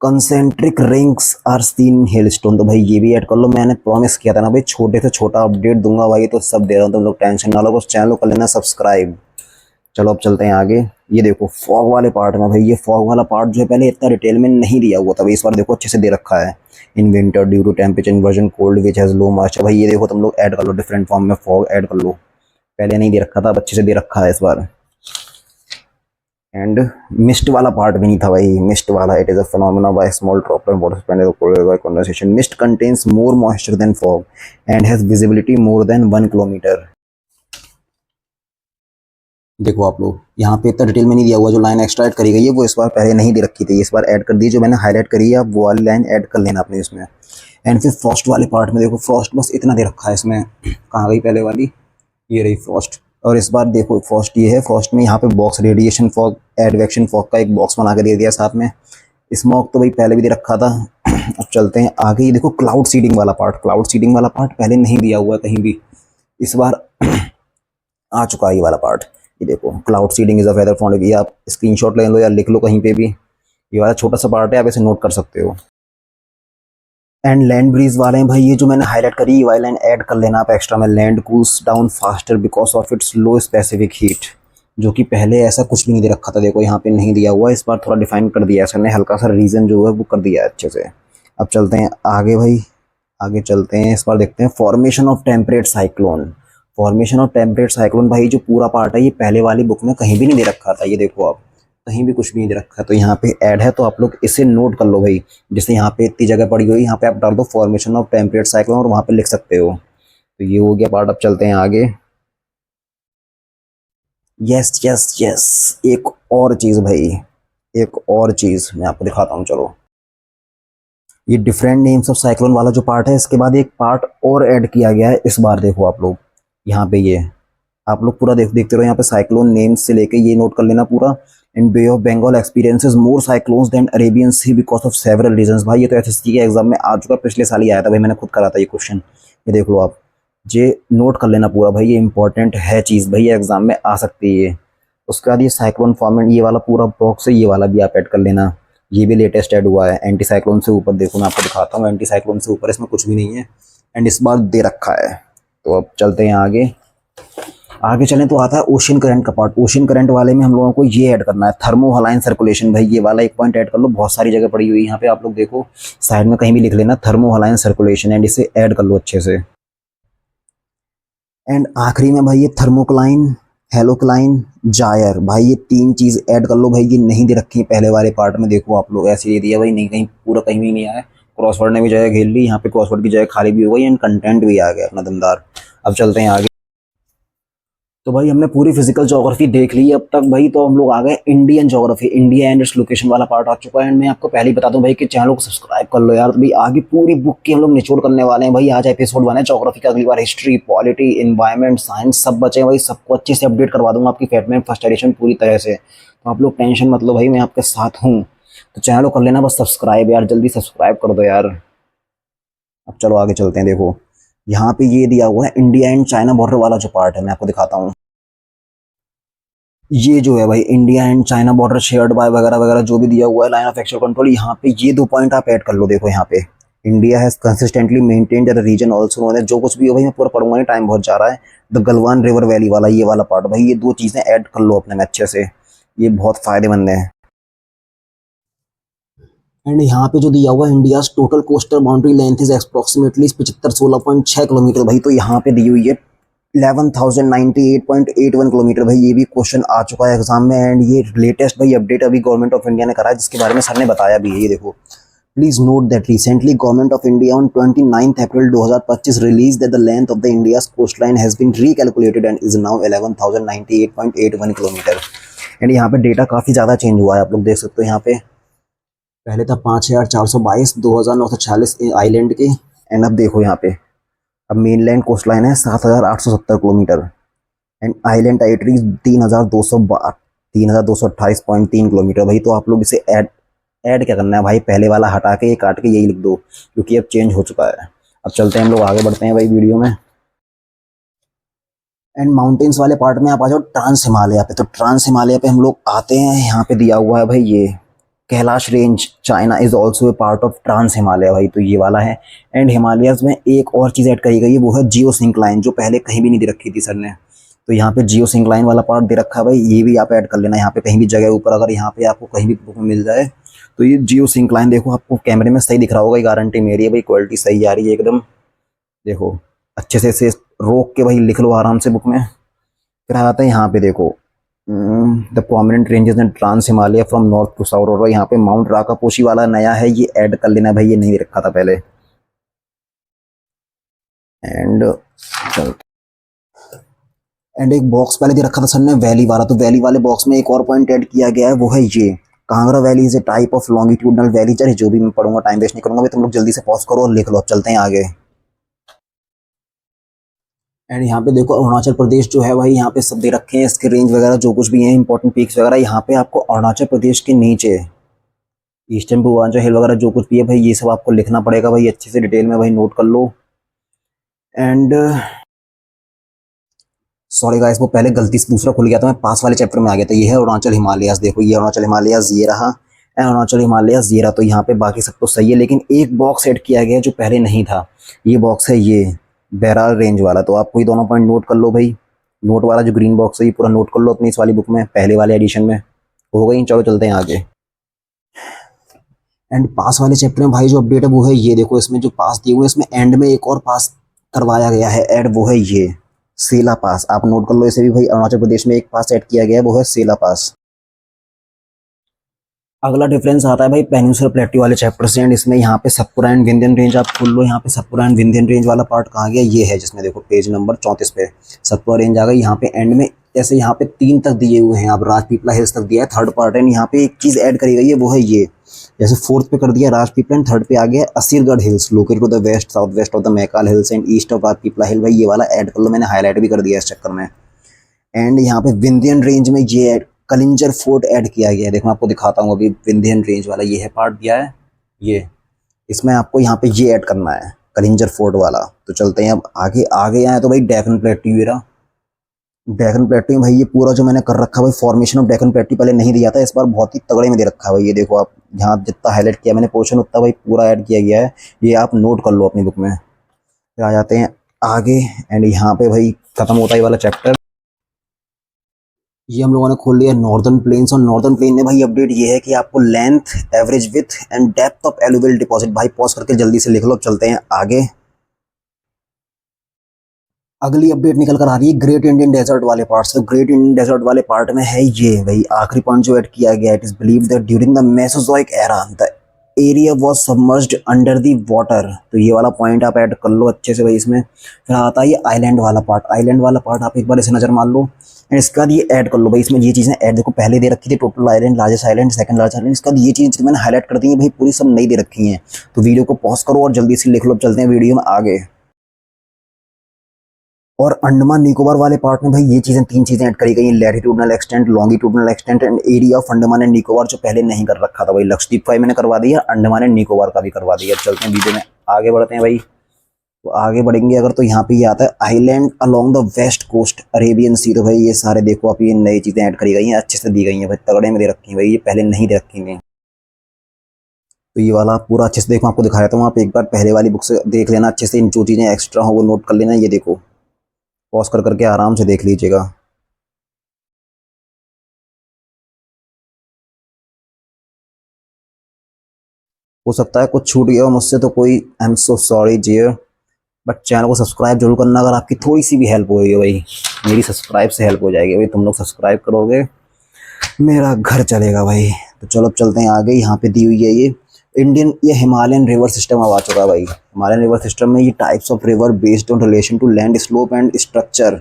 concentric rings are seen hailstone. तो भाई ये भी ऐड कर लो, मैंने प्रॉमिस किया था ना भाई छोटे से छोटा अपडेट दूंगा भाई, तो सब दे रहा हूँ, तुम लोग टेंशन ना लो, बस चैनल को कर लेना सब्सक्राइब। चलो अब चलते हैं आगे। ये देखो फॉग वाले पार्ट में भाई, ये फॉग वाला पार्ट जो है पहले इतना डिटेल में नहीं दिया हुआ था भाई, इस बार देखो अच्छे से दे रखा है। In winter due to temperature inversion cold which has low moisture. भाई ये देखो तुम लोग ऐड कर लो, डिफरेंट फॉर्म में फॉग ऐड कर लो, पहले नहीं दे रखा था, अब अच्छे से दे रखा है इस बार। एंड मिस्ट वाला पार्ट भी नहीं था भाई, मिस्ट वाला, it is a phenomena by small droplet water suspended by condensation. Mist contains more moisture than fog and has visibility more than 1 kilometre. देखो आप लोग यहाँ पे इतना डिटेल में नहीं दिया हुआ, जो लाइन एक्स्ट्रा ऐड करी गई है वो इस बार पहले नहीं दे रखी थी, इस बार ऐड कर दी, जो मैंने हाईलाइट करी है आप वो वाली लाइन ऐड कर लेना अपने इसमें। एंड फिर फ्रॉस्ट वाले पार्ट में देखो, फ्रॉस्ट बस इतना दे रखा है इसमें, कहाँ गई पहले वाली, ये रही फ्रॉस्ट। और इस बार देखो फ्रॉस्ट ये है, फ्रॉस्ट में यहाँ पे box radiation fog advection fog का एक बॉक्स बना के दे दिया साथ में। स्मॉग तो भाई पहले भी दे रखा था। अब चलते हैं आगे, ये देखो क्लाउड सीडिंग वाला पार्ट, क्लाउड सीडिंग वाला पार्ट पहले नहीं दिया हुआ कहीं भी, इस बार आ चुका है ये वाला पार्ट। ये देखो cloud seeding is a weather found, ये आप स्क्रीनशॉट ले लो या लिख लो कहीं पे भी, ये वाला छोटा सा पार्ट है, आप इसे नोट कर सकते हो। एंड लैंड ब्रीज वाले हैं भाई, ये जो मैंने हाईलाइट करी ये वाली लाइन ऐड कर लेना आप एक्स्ट्रा में। Land cools down faster because of its low specific heat, जो कि पहले ऐसा कुछ भी नहीं दे रखा था, देखो यहाँ पे नहीं दिया हुआ, इस बार थोड़ा डिफाइन कर दिया है सर ने, हल्का सा रीजन जो है वो कर दिया है अच्छे से। अब चलते हैं आगे भाई, आगे चलते हैं, इस बार देखते हैं formation of temperate cyclone. Formation of temperate cyclone भाई जो पूरा पार्ट है ये पहले वाली बुक में कहीं भी नहीं दे रखा था, ये देखो आप कहीं भी कुछ भी नहीं दे रखा, तो यहाँ पे ऐड है, तो आप लोग इसे नोट कर लो भाई। जैसे यहाँ पे इतनी जगह पड़ी हुई, यहाँ पे आप डाल दो फॉर्मेशन ऑफ टेम्परेट साइक्लोन और वहाँ पे लिख सकते हो। तो ये हो गया पार्ट। अब चलते हैं आगे। यस यस यस, एक और चीज़ भाई, एक और चीज़ मैं आपको दिखाता हूँ, चलो। ये डिफरेंट नेम्स ऑफ साइक्लोन वाला जो पार्ट है, इसके बाद एक पार्ट और ऐड किया गया है इस बार, देखो आप लोग यहाँ पे, ये आप लोग पूरा देखते रहो, यहाँ पे साइक्लोन नेम्स से लेके ये नोट कर लेना पूरा। In Bay of Bengal experiences more cyclones than Arabian Sea because of several reasons. भाई ये तो एसएससी के एग्जाम में आ चुका, पिछले साल ही आया था भाई, मैंने खुद करा था ये क्वेश्चन, ये देख लो आप, ये नोट कर लेना पूरा भाई, ये इंपॉर्टेंट है चीज़ भाई, ये एग्जाम में आ सकती है ये। उसके बाद ये साइक्लोन फॉर्मेट ये वाला पूरा बॉक्स है, ये वाला भी आप ऐड कर लेना, ये भी लेटेस्ट ऐड हुआ है। एंटी साइक्लोन से ऊपर देखो, मैं आपको दिखाता हूँ, एंटी साइक्लोन से ऊपर इसमें कुछ भी नहीं है, एंड इस बार दे रखा है। तो अब चलते हैं आगे। आगे चलें तो आता है ओशन करंट का पार्ट। ओशन करंट वाले में हम लोगों को ये ऐड करना है थर्मो हलाइन सर्कुलेशन। भाई ये वाला एक पॉइंट ऐड कर लो, बहुत सारी जगह पड़ी हुई है यहाँ पे, आप लोग देखो साइड में कहीं भी लिख लेना थर्मो हलाइन सर्कुलेशन, एंड इसे ऐड कर लो अच्छे से। एंड आखिरी में भाई ये थर्मोक्लाइन, हेलोक्लाइन, जायर, भाई ये तीन चीज़ ऐड कर लो भाई, ये नहीं दे रखी है पहले वाले पार्ट में, देखो आप लोग ऐसे दे दिया भाई, नहीं कहीं पूरा कहीं भी नहीं आया। क्रॉसवर्ड ने भी जगह घेर ली, यहाँ पे क्रॉसवर्ड की जगह खाली भी हो गई, एंड कंटेंट भी आ गया अपना दमदार। अब चलते हैं आगे। तो भाई हमने पूरी फिजिकल ज्योग्राफी देख ली है अब तक भाई, तो हम लोग आ गए Indian geography, India and its location वाला पार्ट आ चुका है। एंड मैं आपको पहले ही बता दूं भाई कि चैनल को सब्सक्राइब कर लो यार, तो भाई आगे पूरी बुक की हम लोग निचोड़ करने वाले हैं भाई। आज एपिसोड 1 है ज्योग्राफी का, अगली बार हिस्ट्री, पॉलिटी, एनवायरमेंट, साइंस सब बचे भाई, सबको अच्छे से अपडेट करवा दूंगा आपकी फैटमैन फर्स्ट एडिशन पूरी तरह से। तो आप लोग टेंशन मत लो भाई, मैं आपके साथ हूँ। तो चैनल को कर लेना बस सब्सक्राइब यार, जल्दी सब्सक्राइब कर दो यार। अब चलो आगे चलते हैं, देखो यहाँ पे ये दिया हुआ है इंडिया एंड चाइना बॉर्डर वाला जो पार्ट है, मैं आपको दिखाता हूँ। ये जो है भाई India and China border shared by वगैरह वगैरह जो भी दिया हुआ है, लाइन ऑफ एक्चुअल कंट्रोल, यहाँ पे ये दो पॉइंट आप ऐड कर लो। देखो यहाँ पे India has consistently maintained that region also known as, जो कुछ भी हो भाई मैं पूरा पढ़ूंगा नहीं, टाइम बहुत जा रहा है। द गलवान रिवर वैली वाला ये वाला पार्ट भाई, ये दो चीजें ऐड कर लो अपने में अच्छे से, ये बहुत फायदेमंद है। एंड यहाँ पे जो दिया हुआ है India total coastal boundary length is approximately 75-16.6 kilometre भाई, तो यहाँ पे दी हुई है 11,098.81 किलोमीटर भाई, ये भी क्वेश्चन आ चुका है एग्जाम में, एंड ये लेटेस्ट भाई अपडेट अभी गवर्नमेंट ऑफ इंडिया ने करा है, जिसके बारे में सर ने बताया भी है, ये देखो। Please note that recently government of India on 29 April 2025 release that the length of the India's coastline has been recalculated and is now 11,098.81 kilometre. And यहाँ पे डेटा काफी ज्यादा चेंज हुआ है, आप लोग देख सकते हो यहाँ पे पहले था 5,422 2,946 आइलैंड के, एंड अब देखो यहाँ पे अब मेनलैंड कोस्ट लाइन है 7,870 kilometre, and island territory 3,228.3 kilometre भाई। तो आप लोग इसे ऐड क्या करना है भाई, पहले वाला हटा के ये काट के यही लिख दो, क्योंकि अब चेंज हो चुका है। अब चलते हैं हम लोग आगे बढ़ते हैं भाई वीडियो में। एंड माउंटेन्स वाले पार्ट में आप आ जाओ ट्रांस हिमालय पे। तो ट्रांस हिमालय पे हम लोग आते हैं, यहाँ पे दिया हुआ है भाई ये Kailash range China is also a part of trans Himalaya भाई, तो ये वाला है। एंड हिमालयस में एक और चीज़ ऐड करी गई है, वो है जियो सिंक्लाइन, जो पहले कहीं भी नहीं दे रखी थी सर ने, तो यहाँ पे जियो सिंक्लाइन वाला पार्ट दे रखा है भाई, ये भी आप ऐड कर लेना यहाँ पे कहीं भी जगह ऊपर, अगर यहाँ पे आपको कहीं भी बुक में मिल जाए तो ये जियो सिंक्लाइन, देखो आपको कैमरे में सही दिख रहा होगा, ये गारंटी मेरी है भाई, क्वालिटी सही आ रही है एकदम, देखो अच्छे से इसे रोक के भाई लिख लो आराम से बुक में। फिर आते हैं यहाँ पे देखो the prominent ranges in trans Himalaya from north to south, और यहाँ पे माउंट राकापोशी वाला नया है, ये ऐड कर लेना भाई, ये नहीं रखा था पहले। एंड चल, एंड एक बॉक्स पहले दे रखा था सर ने वैली वाला, तो वैली वाले बॉक्स में एक और पॉइंट ऐड किया गया है, वो है ये Kangra valley is a type of longitudinal valley. चलिए जो भी मैं पढ़ूंगा टाइम वेस्ट नहीं करूंगा भाई, तुम लोग जल्दी से पॉज करो और लिख लो। अब चलते हैं आगे। एंड यहाँ पे देखो अरुणाचल प्रदेश जो है भाई, यहाँ पे सब दे रखे हैं इसके रेंज वगैरह जो कुछ भी है, इंपॉर्टेंट पीक्स वगैरह, यहाँ पे आपको अरुणाचल प्रदेश के नीचे ईस्टर्न पूर्वांचल हिल वगैरह जो कुछ भी है भाई, ये सब आपको लिखना पड़ेगा भाई, अच्छे से डिटेल में भाई नोट कर लो। एंड सॉरी गाइस, वो पहले गलती से दूसरा खुल गया था, मैं पास वाले चैप्टर में आ गया था, ये है अरुणाचल हिमालयाज, देखो ये अरुणाचल हिमालयाज ये रहा। अरुणाचल हिमालय जीरा। तो यहाँ पे बाकी सब तो सही है, लेकिन एक बॉक्स ऐड किया गया है जो पहले नहीं था। ये बॉक्स है ये बैराल रेंज वाला। तो आपको ये दोनों पॉइंट नोट कर लो भाई। नोट वाला जो ग्रीन बॉक्स है ये पूरा नोट कर लो अपनी इस वाली बुक में, पहले वाले एडिशन में। हो गई, चलो चलते हैं आगे। एंड पास वाले चैप्टर में भाई जो अपडेट है वो है ये देखो। इसमें जो पास दिए हुए हैं इसमें एंड में एक और पास करवाया गया है ऐड, वो है ये सेला पास। आप नोट कर लो इसे भी भाई। अरुणाचल प्रदेश में एक पास ऐड किया गया है, वो है सेला पास। अगला डिफरेंस आता है भाई पेनिनसुलर प्लेटू वाले चैप्टर से। एंड इसमें यहाँ पे सतपुरा एंड विंध्यन रेंज आप खोल लो। यहाँ पे सतपुरा एंड विंध्यन रेंज वाला पार्ट कहाँ गया, ये है जिसमें देखो पेज नंबर 34 पे सतपुरा रेंज आ गई। यहाँ पे एंड में जैसे यहाँ पे 3 तक दिए हुए हैं, अब राजपीपला हिल्स तक दिया है थर्ड पार्ट। एंड यहाँ पे एक चीज ऐड करी गई है, वो है ये जैसे 4th पे कर दिया राजपीपला एंड 3rd पे आ गया Asirgarh hills located to the west south west of the Maikal hills and east of Rajpipla hill. भाई ये वाला ऐड कर लो, मैंने हाईलाइट भी कर दिया इस चक्कर में। एंड यहाँ पे विंध्यन रेंज में ये कलिंजर फोर्ट ऐड किया गया है। देखो मैं आपको दिखाता हूँ अभी। विंध्यन रेंज वाला ये है पार्ट दिया है ये, इसमें आपको यहाँ पे ये ऐड करना है कलिंजर फोर्ट वाला। तो चलते हैं अब आगे। आगे आए तो भाई डेक्कन प्लेटू एरा। डेक्कन प्लेटू में भाई ये पूरा जो मैंने कर रखा है भाई, फॉर्मेशन ऑफ डेक्कन प्लेटू पहले नहीं दिया था, इस बार बहुत ही तगड़े में दे रखा है भाई। ये देखो आप यहाँ जितना हाईलाइट किया मैंने पोर्शन उतना भाई पूरा ऐड किया गया है। ये आप नोट कर लो अपनी बुक में। फिर आ जाते हैं आगे। एंड यहाँ पे भाई खत्म होता है ये वाला चैप्टर। ये हम लोगों ने खोल लिया नॉर्दर्न प्लेन्स। और नॉर्दर्न प्लेन में भाई अपडेट ये है कि आपको length, average with and depth of alluvial deposit, भाई पॉज करके जल्दी से लिख लो। अब चलते हैं आगे। अगली अपडेट निकल कर आ रही है ग्रेट इंडियन डेजर्ट वाले पार्ट से। ग्रेट इंडियन डेजर्ट वाले पार्ट में है ये भाई आखिरी पॉइंट जो ऐड किया गया है। It is believe that during the Mesozoic era the area was submerged under the water. तो ये वाला पॉइंट आप ऐड कर लो अच्छे से भाई इसमें। फिर आता है ये आइलैंड वाला पार्ट। आइलैंड वाला पार्ट आप एक बार इसे नजर मार लो एंड इसके बाद ये ऐड कर लो भाई। इसमें ये चीज़ें ऐड देखो पहले दे रखी थी, total island, largest island, second largest island. इसके बाद ये चीज़ मैंने हाईलाइट कर दी है भाई, पूरी सब नहीं दे रखी हैं। तो वीडियो को पॉज करो और जल्दी से लिख लो। चलते हैं वीडियो में आगे। और अंडमान निकोबार वाले पार्ट में भाई ये चीज़ें 3 चीज़ें ऐड करी गई हैं, latitudinal extent, longitudinal extent and area of Andaman and Nicobar, जो पहले नहीं कर रखा था भाई। लक्षद्वीप का मैंने करवा दिया, अंडमान एंड निकोबार का भी करवा दिया। चलते हैं वीडियो में आगे बढ़ते हैं भाई। तो आगे बढ़ेंगे अगर तो यहाँ पे ये आता है island along the west coast Arabian Sea. तो भाई ये सारे देखो आप ये नई चीज़ें ऐड करी गई हैं, अच्छे से दी गई हैं भाई, तगड़े में दे रखी हैं भाई, ये पहले नहीं दे रखी हैं। तो ये वाला पूरा अच्छे से देखो, आपको दिखाया था आप एक बार पहले वाली बुक से देख लेना अच्छे से। इन जो चीज़ें एक्स्ट्रा हो वो नोट कर लेना। ये देखो पॉज कर करके आराम से देख लीजिएगा। हो सकता है कुछ छूट गया हो मुझसे, तो कोई आई एम सो सॉरी जियर। बट चैनल को सब्सक्राइब जरूर करना, अगर आपकी थोड़ी सी भी हेल्प होगी भाई, मेरी सब्सक्राइब से हेल्प हो जाएगी भाई। तुम लोग सब्सक्राइब करोगे मेरा घर चलेगा भाई। तो चलो अब चलते हैं आगे। यहाँ पे दी हुई है ये इंडियन, ये हिमालयन रिवर सिस्टम अब आ चुका है भाई। हिमालयन रिवर सिस्टम में ये types of river based on relation to land slope and structure.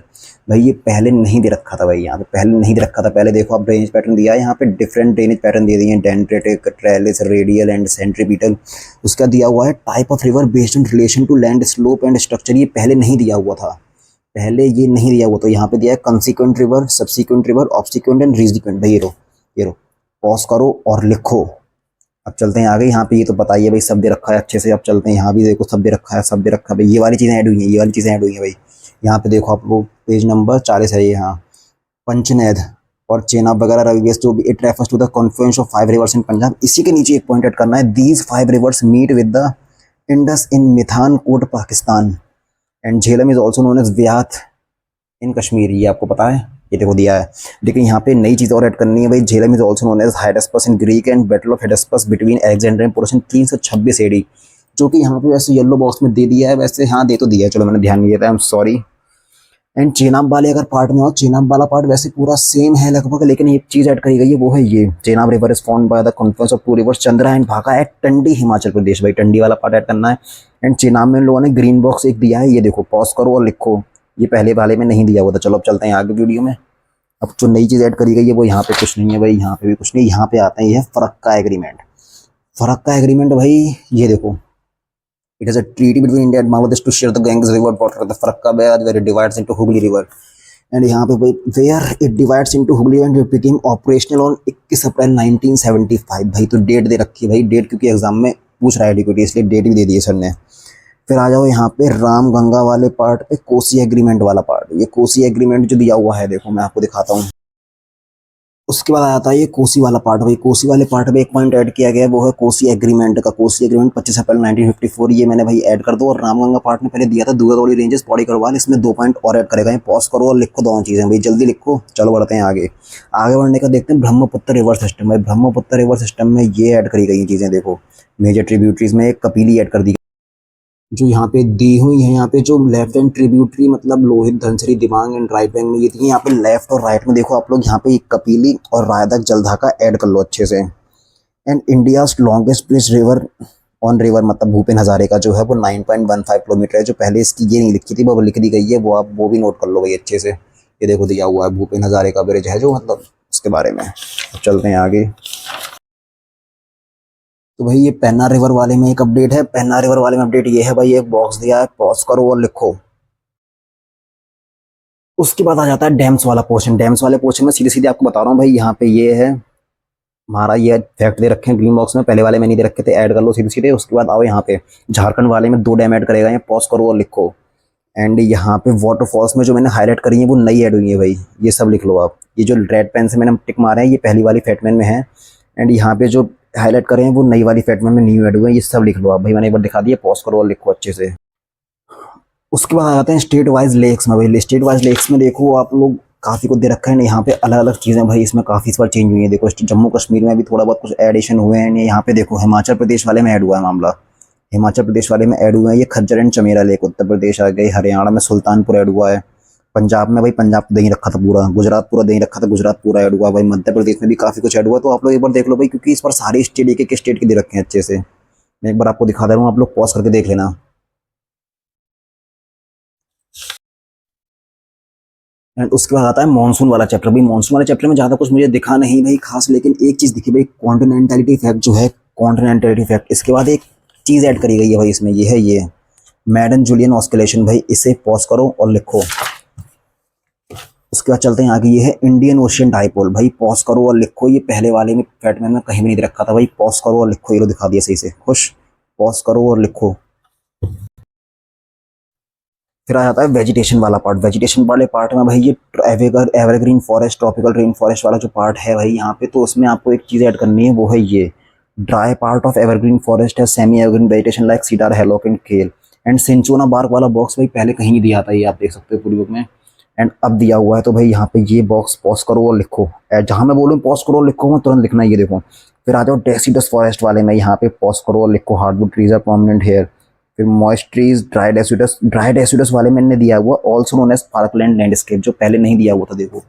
भाई ये पहले नहीं दे रखा था भाई, यहाँ पे पहले नहीं दे रखा था। पहले देखो आप ड्रेनेज पैटर्न दिया है, यहाँ पे डिफरेंट ड्रेनेज पैटर्न दे दिए हैं, dendritic, trellis, radial and centripetal. उसका दिया हुआ है type of river based on relation to land slope and structure. ये पहले नहीं दिया हुआ था, पहले ये नहीं दिया हुआ। तो यहाँ पे दिया है consequent river, subsequent river, obsequent and resequent. भाई ये रो पॉज करो और लिखो। अब चलते हैं आगे। यहाँ पे ये तो बताइए भाई सब दे रखा है अच्छे से। अब चलते हैं यहाँ भी देखो सब दे रखा है, सब दे रखा है भाई। ये वाली चीज़ें ऐड हुई हैं, ये वाली चीज़ें ऐड हुई हैं भाई। यहाँ पे देखो आप लोग पेज नंबर 40 है ये। यहाँ पंचनैद और चेनाब वगैरह रवि जो भी, it refers to the confluence of 5 rivers in Punjab. इसी के नीचे एक पॉइंट ऐड करना है, these 5 rivers meet with the Indus in Mithankot Pakistan and Jhelum is also known as Vyeth in Kashmir. ये आपको पता है, ये देखो दिया है। लेकिन यहाँ पे नई चीज़ और ऐड करनी है भाई। Jhelum is also known as Hydaspes in Greek and battle of Hydaspes between Alexander and Porus 326 AD, जो कि यहाँ पे वैसे येलो बॉक्स में दे दिया है। वैसे हाँ दे तो दिया है, चलो मैंने ध्यान नहीं दिया था, I am sorry. And Chenab वाले अगर पार्ट में हो, चेनाब वाला पार्ट वैसे पूरा सेम है लगभग, लेकिन एक चीज़ ऐड करी गई है, वो है ये Chenab river is found by the confluence of 2 reverse Chandra and भाका एट टंडी हिमाचल प्रदेश। भाई टंडी वाला पार्ट ऐड करना है। एंड चेनाब में इन लोगों ने ग्रीन बॉक्स एक दिया है, ये देखो पॉज करो और लिखो। ये पहले वाले में नहीं दिया हुआ था। चलो अब चलते हैं आगे वीडियो में। अब जो नई चीज़ ऐड करी गई है वो यहाँ पे कुछ नहीं है भाई, यहाँ पे भी कुछ नहीं। यहाँ पे आते हैं ये फरक्का एग्रीमेंट। फरक्का एग्रीमेंट भाई ये देखो, it is a treaty between India and Bangladesh to share the Ganges river water the Farakka where it divides into Hooghly river. And यहाँ पे भाई where it divides into Hooghly and it became operational on 21 April 1975। भाई तो डेट दे रखी है भाई, डेट क्योंकि एग्जाम में पूछ रहा है डिक्यूटी, इसलिए डेट भी दे दी है सर ने। फिर आ जाओ यहाँ पे राम गंगा वाले पार्ट पे, कोसी एग्रीमेंट वाला पार्ट। ये कोसी एग्रीमेंट जो दिया हुआ है देखो मैं आपको दिखाता हूँ। उसके बाद आ जाता है ये कोसी वाला पार्ट। भाई कोसी वाले पार्ट में एक पॉइंट ऐड किया गया है, वो है कोसी एग्रीमेंट का। कोसी एग्रीमेंट 25 अप्रैल 1954, ये मैंने भाई ऐड कर दो। और रामगंगा पार्ट में पहले दिया था दुगातोड़ी रेंजेस पौड़ी गढ़वाल, इसमें 2 पॉइंट और ऐड करेगा। ये पॉज करो और लिखो दोनों चीज़ें भाई, जल्दी लिखो। चलो बढ़ते हैं आगे। आगे बढ़ने का देखते हैं ब्रह्मपुत्र रिवर सिस्टम। भाई ब्रह्मपुत्र रिवर सिस्टम में ये ऐड करी गई चीज़ें देखो। मेजर ट्रिब्यूटरीज में एक कपिली ऐड कर दी जो यहाँ पे दी हुई है। यहाँ पे जो लेफ्ट हैंड ट्रिब्यूटरी मतलब Lohit, Dhansiri, Dibang and right bank में ये थी। यहाँ पे लेफ्ट और राइट में देखो आप लोग, यहाँ पे एक कपिली और रायदक जलधाका ऐड कर लो अच्छे से। And India's longest bridge river on river मतलब भूपेन हजारे का जो है वो 9.15 किलोमीटर है। जो पहले इसकी ये नहीं लिखी थी वो लिख दी गई है, वो आप वो भी नोट कर लो भाई अच्छे से। ये देखो दिया हुआ है भूपेन हजारे का ब्रिज है जो, मतलब उसके बारे में। अब चलते हैं आगे। तो भाई ये पेन्ना रिवर वाले में एक अपडेट है। पेन्ना रिवर वाले में अपडेट ये है भाई, एक बॉक्स दिया है, पॉज करो और लिखो। उसके बाद आ जाता है डैम्स वाला पोर्शन। डैम्स वाले पोर्शन में सीधे सीधे आपको बता रहा हूँ भाई, यहाँ पे ये है हमारा, ये फैक्ट दे रखे हैं ग्रीन बॉक्स में। पहले वाले में नहीं दे रखे थे, ऐड कर लो सीधे सीधे। उसके बाद आओ यहाँ पे झारखंड वाले में 2 डैम ऐड करेगा, ये पॉज करो और लिखो। एंड यहाँ पे वाटरफॉल्स में जो मैंने हाईलाइट करी है वो नई ऐड हुई है भाई, ये सब लिख लो आप। ये जो रेड पेन से मैंने टिक मारे हैं ये पहली वाली फैटमैन में है। एंड यहाँ पे जो हाईलाइट करे हैं वो नई वाली फैटमैन में न्यू ऐड हुए हैं, ये सब लिख लो आप भाई। मैंने एक बार दिखा दिया, पॉज करो और लिखो अच्छे से। उसके बाद आ जाते हैं स्टेट वाइज लेक्स में। भाई स्टेट वाइज लेक्स में देखो आप लोग, काफ़ी कुछ दे रखा है यहाँ पे, अलग अलग चीज़ें भाई इसमें काफ़ी इस बार चेंज हुई है। देखो जम्मू कश्मीर में भी थोड़ा बहुत कुछ एडिशन हुए हैं। यहाँ पे देखो हिमाचल प्रदेश वाले में ऐड हुआ है मामला, हिमाचल प्रदेश वाले में ऐड हुए हैं ये खज्जर एंड चमेरा लेक। उत्तर प्रदेश आ गए, हरियाणा में सुल्तानपुर ऐड हुआ है। पंजाब में भाई पंजाब तो दे ही रखा था पूरा, गुजरात पूरा दे ही रखा था, गुजरात पूरा ऐड हुआ भाई। मध्य प्रदेश में भी काफ़ी कुछ ऐड हुआ, तो आप लोग एक बार देख लो भाई, क्योंकि इस बार सारे स्टेट एक एक स्टेट के दे रखे हैं अच्छे से। मैं एक बार आपको दिखा दे रहा हूँ, आप लोग पॉज करके देख लेना। एंड उसके बाद आता है मानसून वाला चैप्टर। भाई मानसून वाले चैप्टर में ज़्यादा कुछ मुझे दिखा नहीं भाई खास, लेकिन एक चीज़ दिखी भाई, कॉन्टिनेंटलिटी फैक्ट जो है, कॉन्टिनेंटलिटी फैक्ट। इसके बाद एक चीज़ ऐड करी गई है भाई इसमें, ये है ये मैडन जूलियन ऑस्किलेशन। भाई इसे पॉज करो और लिखो। उसके बाद चलते हैं आगे, ये है इंडियन ओशियन डाइपोल। भाई पॉज करो और लिखो, ये पहले वाले में फैटमैन में कहीं भी नहीं रखा था भाई। पॉज करो और लिखो, ये लो दिखा दिया सही से, खुश। पॉज करो और लिखो। फिर आ जाता है वेजिटेशन वाला पार्ट। वेजिटेशन वाले पार्ट में भाई ये evergreen forest, tropical rain forest वाला जो पार्ट है भाई यहाँ पे, तो उसमें आपको एक चीज़ ऐड करनी है, वो है ये dry part of evergreen forest है semi evergreen vegetation like cedar, hollock and kail and cinchona bark वाला बॉक्स भाई पहले कहीं नहीं दिया था, ये आप देख सकते हो पूरी बुक में। एंड अब दिया हुआ है, तो भाई यहाँ पे ये बॉक्स पॉज करो और लिखो। जहाँ मैं बोलूँ पॉज करो और लिखो, मैं तुरंत लिखना है, ये देखो। फिर आ जाओ डेसिडस फॉरेस्ट वाले में, यहाँ पे पॉज करो और लिखो, hardwood trees are permanent here. फिर मॉइस्ट ट्रीज, ड्राई डेसिडस वाले मैंने दिया हुआ also known as parkland landscape, जो पहले नहीं दिया हुआ था। देखो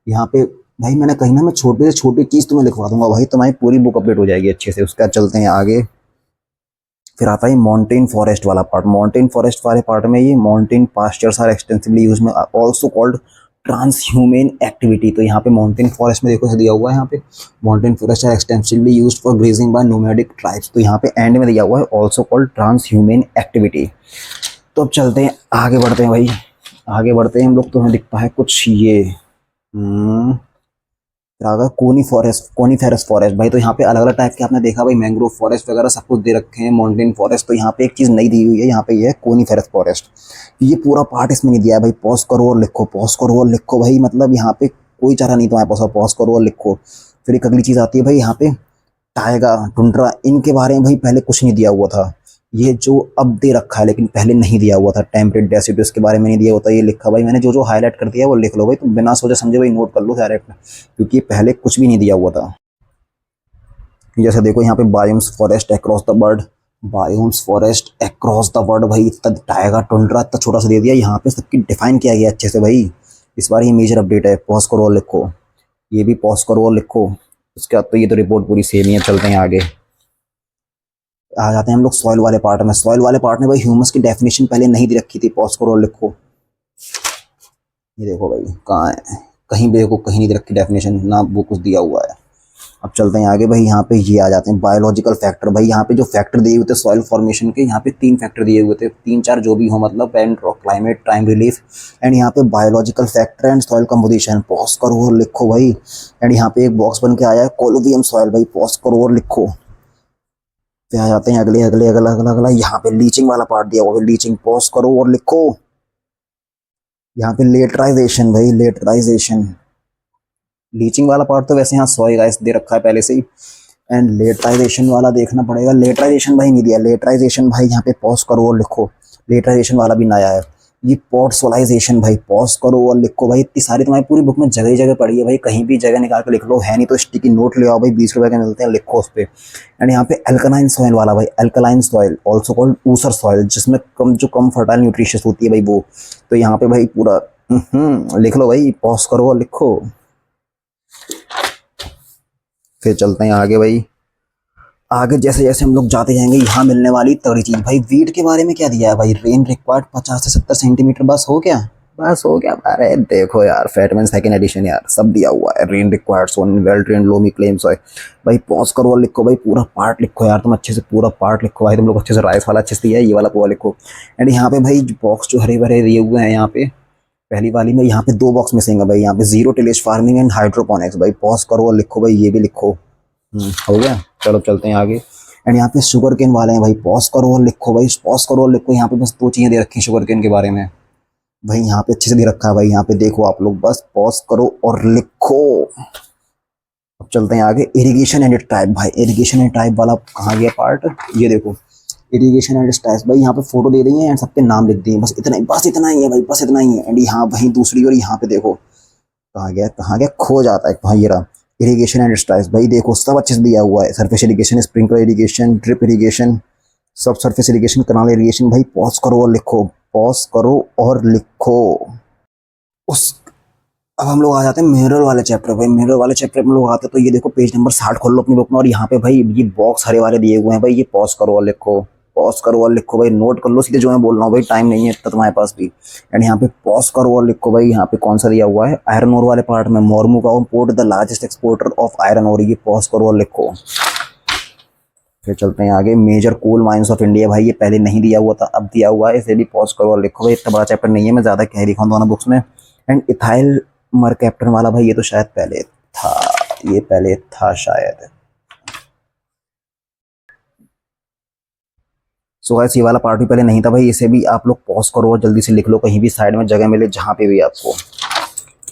यहाँ पे भाई मैंने कहीं ना, मैं छोटे से छोटी चीज़ तुम्हें लिखवा दूंगा भाई, तुम्हारी पूरी बुक अपडेट हो जाएगी अच्छे से। उसके बाद चलते हैं आगे। फिर आता है माउंटेन फॉरेस्ट वाला पार्ट। माउंटेन फॉरेस्ट वाले पार्ट में ये mountain pastures are extensively use में ऑल्सो कॉल्ड ट्रांसह्यूमन एक्टिविटी। तो यहाँ पे माउंटेन फॉरेस्ट में देखो दिया हुआ है, यहाँ पे mountain forest are extensively used for grazing by nomadic tribes. तो यहाँ पे एंड में दिया हुआ है ऑल्सो कॉल्ड ट्रांसह्यूमन एक्टिविटी। तो अब चलते हैं आगे बढ़ते हैं भाई, आगे बढ़ते हैं हम लोग। तो हमें दिखता है कुछ ये कोनीफेरस फॉरेस्ट। भाई तो यहाँ पे अलग अलग टाइप के आपने देखा भाई, मैंग्रोव फॉरेस्ट वगैरह सब कुछ दे रखे हैं, माउंटेन फॉरेस्ट। तो यहाँ पे एक चीज़ नई दी हुई है, यहाँ पे ये है कोनीफेरस फॉरेस्ट। ये पूरा पार्ट इसमें नहीं दिया है भाई। पॉज करो और लिखो, पॉज करो और लिखो भाई, मतलब यहाँ पे कोई चारा नहीं तुम्हारे पास, पॉज करो और लिखो। फिर एक अगली चीज़ आती है भाई, यहाँ पे टाइगा, टुंड्रा, इनके बारे में भाई पहले कुछ नहीं दिया हुआ था। ये जो अब दे रखा है लेकिन पहले नहीं दिया हुआ था। टेम्परेट डेसिड इसके बारे में नहीं दिया होता, ये लिखा भाई मैंने। जो जो हाईलाइट कर दिया वो लिख लो भाई, तुम बिना सोचे समझे भाई नोट कर लो डायरेक्ट, क्योंकि पहले कुछ भी नहीं दिया हुआ था। जैसे देखो यहाँ पे biomes forest across the world, biomes forest across the world भाई, इतना टाइगर, टुंड्रा इतना छोटा सा दे दिया। यहाँ पे सबकी डिफाइन किया गया अच्छे से भाई। इस बार ये मेजर अपडेट है। पॉज करो और लिखो, ये भी पॉज करो और लिखो। उसके बाद तो ये तो रिपोर्ट पूरी सेम ही है। चलते हैं आगे, आ जाते हैं हम लोग सॉइल वाले पार्ट में। सॉइल वाले पार्ट में भाई ह्यूमस की डेफिनेशन पहले नहीं दे रखी थी। पॉज करो और लिखो, ये देखो भाई कहाँ है, कहीं भी देखो कहीं नहीं दे रखी डेफिनेशन, ना वो कुछ दिया हुआ है। अब चलते हैं आगे भाई, यहाँ पे ये आ जाते हैं बायोलॉजिकल फैक्टर। भाई यहाँ पे जो फैक्टर दिए हुए थे सॉइल फॉर्मेशन के, यहाँ पे 3 फैक्टर दिए हुए थे, 3-4 जो भी हो, मतलब and climate, time relief and यहाँ पे biological factor and soil composition. Pause करो और लिखो भाई। एंड यहाँ पे एक बॉक्स बन के आया है कोलोवियम सॉइल। भाई पॉज करो और लिखो। फिर आ जाते हैं अगले अगले अगला अगला अगला, यहाँ पे लीचिंग वाला पार्ट दिया हुआ है, लीचिंग। पॉज करो और लिखो। यहाँ पे लेटराइजेशन भाई, लेटराइजेशन, लीचिंग वाला पार्ट तो वैसे यहाँ 100 गाइस दे रखा है पहले से ही। एंड लेटराइजेशन वाला देखना पड़ेगा। लेटराइजेशन भाई नहीं दिया। लेटराइजेशन भाई यहाँ पे पॉज करो और लिखो। लेटराइजेशन वाला भी नया है। ये पोर्ट्सोलाइजेशन भाई पॉज करो और लिखो भाई। इतनी सारी तुम्हारी पूरी बुक में जगह ही जगह पड़ी है भाई, कहीं भी जगह निकाल के लिख लो। है नहीं तो स्टिकी नोट ले आओ भाई, 20 रुपए के मिलते हैं, लिखो उस पर। एंड यहाँ पे अल्कलाइन सॉइल वाला भाई, अल्कलाइन सॉइल ऑल्सो कॉल्ड ऊसर सॉइल, जिसमें कम फर्टाइल न्यूट्रिशियस होती है भाई वो। तो यहाँ पे भाई पूरा लिख लो भाई, पॉज करो और लिखो। फिर चलते हैं आगे भाई। आगे जैसे जैसे हम लोग जाते जाएंगे यहाँ मिलने वाली तगड़ी चीज भाई। वीट के बारे में क्या दिया है भाई? रेन रिक्वायर्ड 50 से 70 सेंटीमीटर, बस हो गया, बस हो गया। अरे देखो यार, फेटमैन सेकंड एडिशन यार, सब दिया हुआ है। रेन रिक्वायर्ड सोन वेल ट्रेन लोमी क्लेम्स है भाई। पॉज करो और लिखो भाई, पूरा पार्ट लिखो यार तुम अच्छे से, पूरा पार्ट लिखो भाई। तुम लोग अच्छे से राइस वाला अच्छे से दिया है, ये वाला पूरा लिखो। एंड यहाँ पे भाई बॉक्स जो हरे भरे दिए हुए हैं यहाँ पे, पहली वाली में यहाँ पे 2 बॉक्स मिसिंग है भाई। यहाँ पे zero tillage farming and hydroponics भाई। पॉज करो और लिखो भाई, ये भी लिखो। हो गया, चलो चलते हैं आगे। एंड यहाँ पे शुगर केन वाले हैं भाई। पॉज करो और लिखो भाई, पॉज करो और लिखो। यहाँ पे बस 2 चीजें दे रखी हैं शुगर केन के बारे में भाई, यहाँ पे अच्छे से दे रखा है भाई। यहाँ पे देखो आप लोग, बस पॉज करो और लिखो। अब चलते हैं आगे। इरिगेशन एंड टाइप भाई। इरिगेशन एंड टाइप वाला कहाँ गया पार्ट? ये देखो, इरिगेशन एंड टाइप्स भाई। यहाँ पे फोटो दे दी है एंड सबके नाम लिख दिए, बस इतना ही, बस इतना ही है भाई, बस इतना ही है। एंड यहाँ वहीं दूसरी, और यहाँ पे देखो कहाँ गया, कहाँ गया, खो जाता है भाई। ये रहा इरिगेशन एंड स्टाइल्स भाई। देखो सब अच्छे से दिया हुआ है। Surface irrigation, sprinkler irrigation, drip irrigation, सब सरफेस इरिगेशन, कनाल इरिगेशन भाई। पॉज करो और लिखो, पॉज करो और लिखो। उस अब हम लोग आ जाते हैं मिनरल वाले चैप्टर भाई। मिनरल वाले चैप्टर में लोग आते हैं तो ये देखो पेज नंबर 60 खोल लो अपनी बुक में, और यहाँ पे भाई ये बॉक्स हरे वाले दिए हुए हैं भाई। ये पॉज करो और लिखो, पॉज करो और लिखो भाई। नोट कर लो सीधे जो मैं बोल रहा हूँ भाई, टाइम नहीं है इतना तुम्हारे पास भी। एंड यहाँ पे पॉज करो और लिखो भाई। यहाँ पे कौन सा दिया हुआ है? आयरन ओर वाले पार्ट में, Mormugao port the largest exporter of iron ore. ये पॉज करो और लिखो। फिर चलते हैं आगे। Major coal mines of India भाई। ये पहले नहीं दिया हुआ था, अब दिया हुआ है, इसे भी पॉज करो और लिखो भाई। इतना बड़ा चैप्टर नहीं है, मैं ज्यादा कह रहा हूँ दोनों बुक्स में। एंड इथाइल मर कैप्टन वाला भाई, ये तो शायद पहले था, ये पहले था शायद। सो गाइस ये वाला पार्ट भी पहले नहीं था भाई, इसे भी आप लोग पॉज करो और जल्दी से लिख लो, कहीं भी साइड में जगह मिले जहाँ पे भी आपको।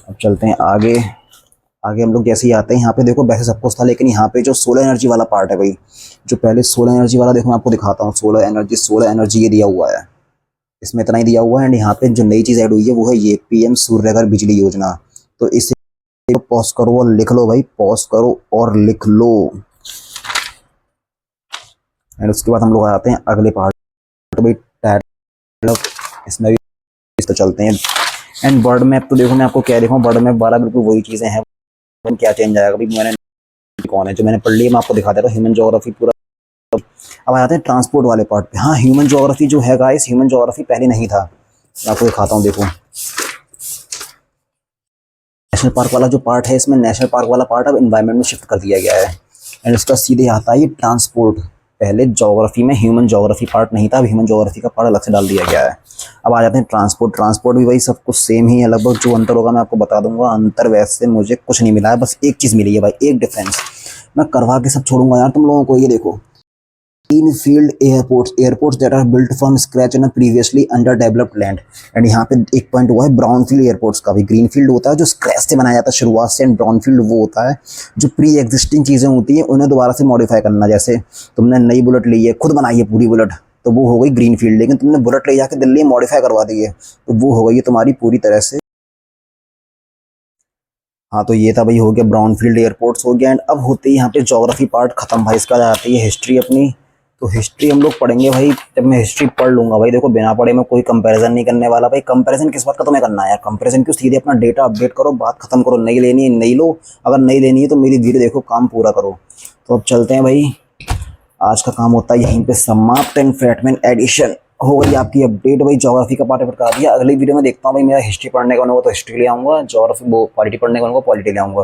अब चलते हैं आगे। आगे हम लोग जैसे ही आते हैं यहाँ पे देखो, वैसे सब कुछ था, लेकिन यहाँ पे जो सोलर एनर्जी वाला पार्ट है भाई, जो पहले सोलर एनर्जी वाला, देखो मैं आपको दिखाता हूँ। सोलर एनर्जी ये दिया हुआ है, इसमें इतना ही दिया हुआ है। एंड यहाँ पे जो नई चीज ऐड हुई है वो है ये पीएम सूर्यघर बिजली योजना। तो इसे पॉज करो और लिख लो भाई, पॉज करो और लिख लो। एंड उसके बाद हम लोग आते हैं अगले पार्ट तो भाई, टाइटल इसमें भी इस तो चलते हैं। एंड बर्ड मैप तो देखो मैं आपको क्या दिखाऊं, बर्ड मैप 12 बिल्कुल वही चीजें हैं, क्या चेंज आएगा भाई। मैंने कौन है जो मैंने पढ़ लिया, मैं आपको दिखा दे रहा हूँ। ह्यूमन ज्योग्राफी पूरा। अब आ जाते हैं ट्रांसपोर्ट वाले पार्ट पे। हाँ, ह्यूमन ज्योग्राफी जो है गाइस, ह्यूमन ज्योग्राफी पहले नहीं था, मैं आपको दिखाता हूँ। देखो नेशनल पार्क वाला जो पार्ट है, इसमें नेशनल पार्क वाला पार्ट अब एनवायरनमेंट में शिफ्ट कर दिया गया है। एंड इसका सीधे आता है ये ट्रांसपोर्ट। पहले ज्योग्राफी में ह्यूमन ज्योग्राफी पार्ट नहीं था, अब ह्यूमन ज्योग्राफी का पार्ट अलग से डाल दिया गया है। अब आ जाते हैं ट्रांसपोर्ट। ट्रांसपोर्ट भी भाई सब कुछ सेम ही है लगभग, जो अंतर होगा मैं आपको बता दूंगा। अंतर वैसे मुझे कुछ नहीं मिला है, बस एक चीज़ मिली है भाई, एक डिफरेंस। मैं करवा के सब छोड़ूंगा यार तुम लोगों को। ये देखो, greenfield airports that are built from scratch in previously underdeveloped land. And यहाँ पे एक पॉइंट हुआ है ब्राउनफील्ड एयरपोर्ट्स का भी। ग्रीनफील्ड होता है जो स्क्रैच से बनाया जाता है शुरुआत से, एंड ब्राउनफील्ड वो होता है जो प्री एग्जिस्टिंग चीज़ें होती हैं उन्हें दोबारा से मॉडिफाई करना। जैसे तुमने नई बुलेट ली है, खुद बनाई है पूरी बुलेट, तो वो हो गई ग्रीनफील्ड। लेकिन तुमने बुलेट ले जाकर दिल्ली में मॉडिफाई करवा दी है, तो वो हो गई तुम्हारी पूरी तरह से। हाँ, तो ये था भाई, हो गया ब्राउनफील्ड एयरपोर्ट्स हो गया। एंड अब होते ही यहाँ पे ज्योग्राफी पार्ट खत्म भाई। इसका आती है हिस्ट्री अपनी। तो हिस्ट्री हम लोग पढ़ेंगे भाई, जब मैं हिस्ट्री पढ़ लूंगा भाई। देखो बिना पढ़े मैं कोई कंपैरिजन नहीं करने वाला भाई। कंपैरिजन किस बात का तुम्हें करना है यार? कंपैरिजन क्यों, सीधे अपना डेटा अपडेट करो, बात खत्म करो। नहीं लेनी है नहीं लो, अगर नहीं लेनी है तो मेरी वीडियो देखो, काम पूरा करो। तो अब चलते हैं भाई, आज का काम होता है यहीं पे समाप्त। एंड फेटमैन एडिशन हो गई आपकी अपडेट भाई। ज्योग्राफी का पार्ट बता दिया। अगली वीडियो में देखता हूँ भाई, मेरा हिस्ट्री पढ़ने का होगा तो हिस्ट्री ले आऊँगा, ज्योग्राफी वो पॉलिटी पढ़ने का होगा पॉलिटी ले आऊँगा।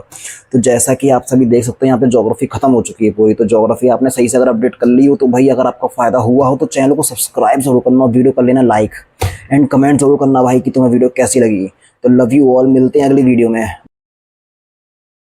तो जैसा कि आप सभी देख सकते हैं, यहाँ पे ज्योग्राफी खत्म हो चुकी है पूरी। तो ज्योग्राफी आपने सही से अगर अपडेट कर ली हो तो भाई, अगर आपका फायदा हुआ हो तो चैनल को सब्सक्राइब जरूर करना, वीडियो कर लेना लाइक, एंड कमेंट जरूर करना भाई कि तुम्हें वीडियो कैसी लगी। तो लव यू ऑल, मिलते हैं अगली वीडियो में।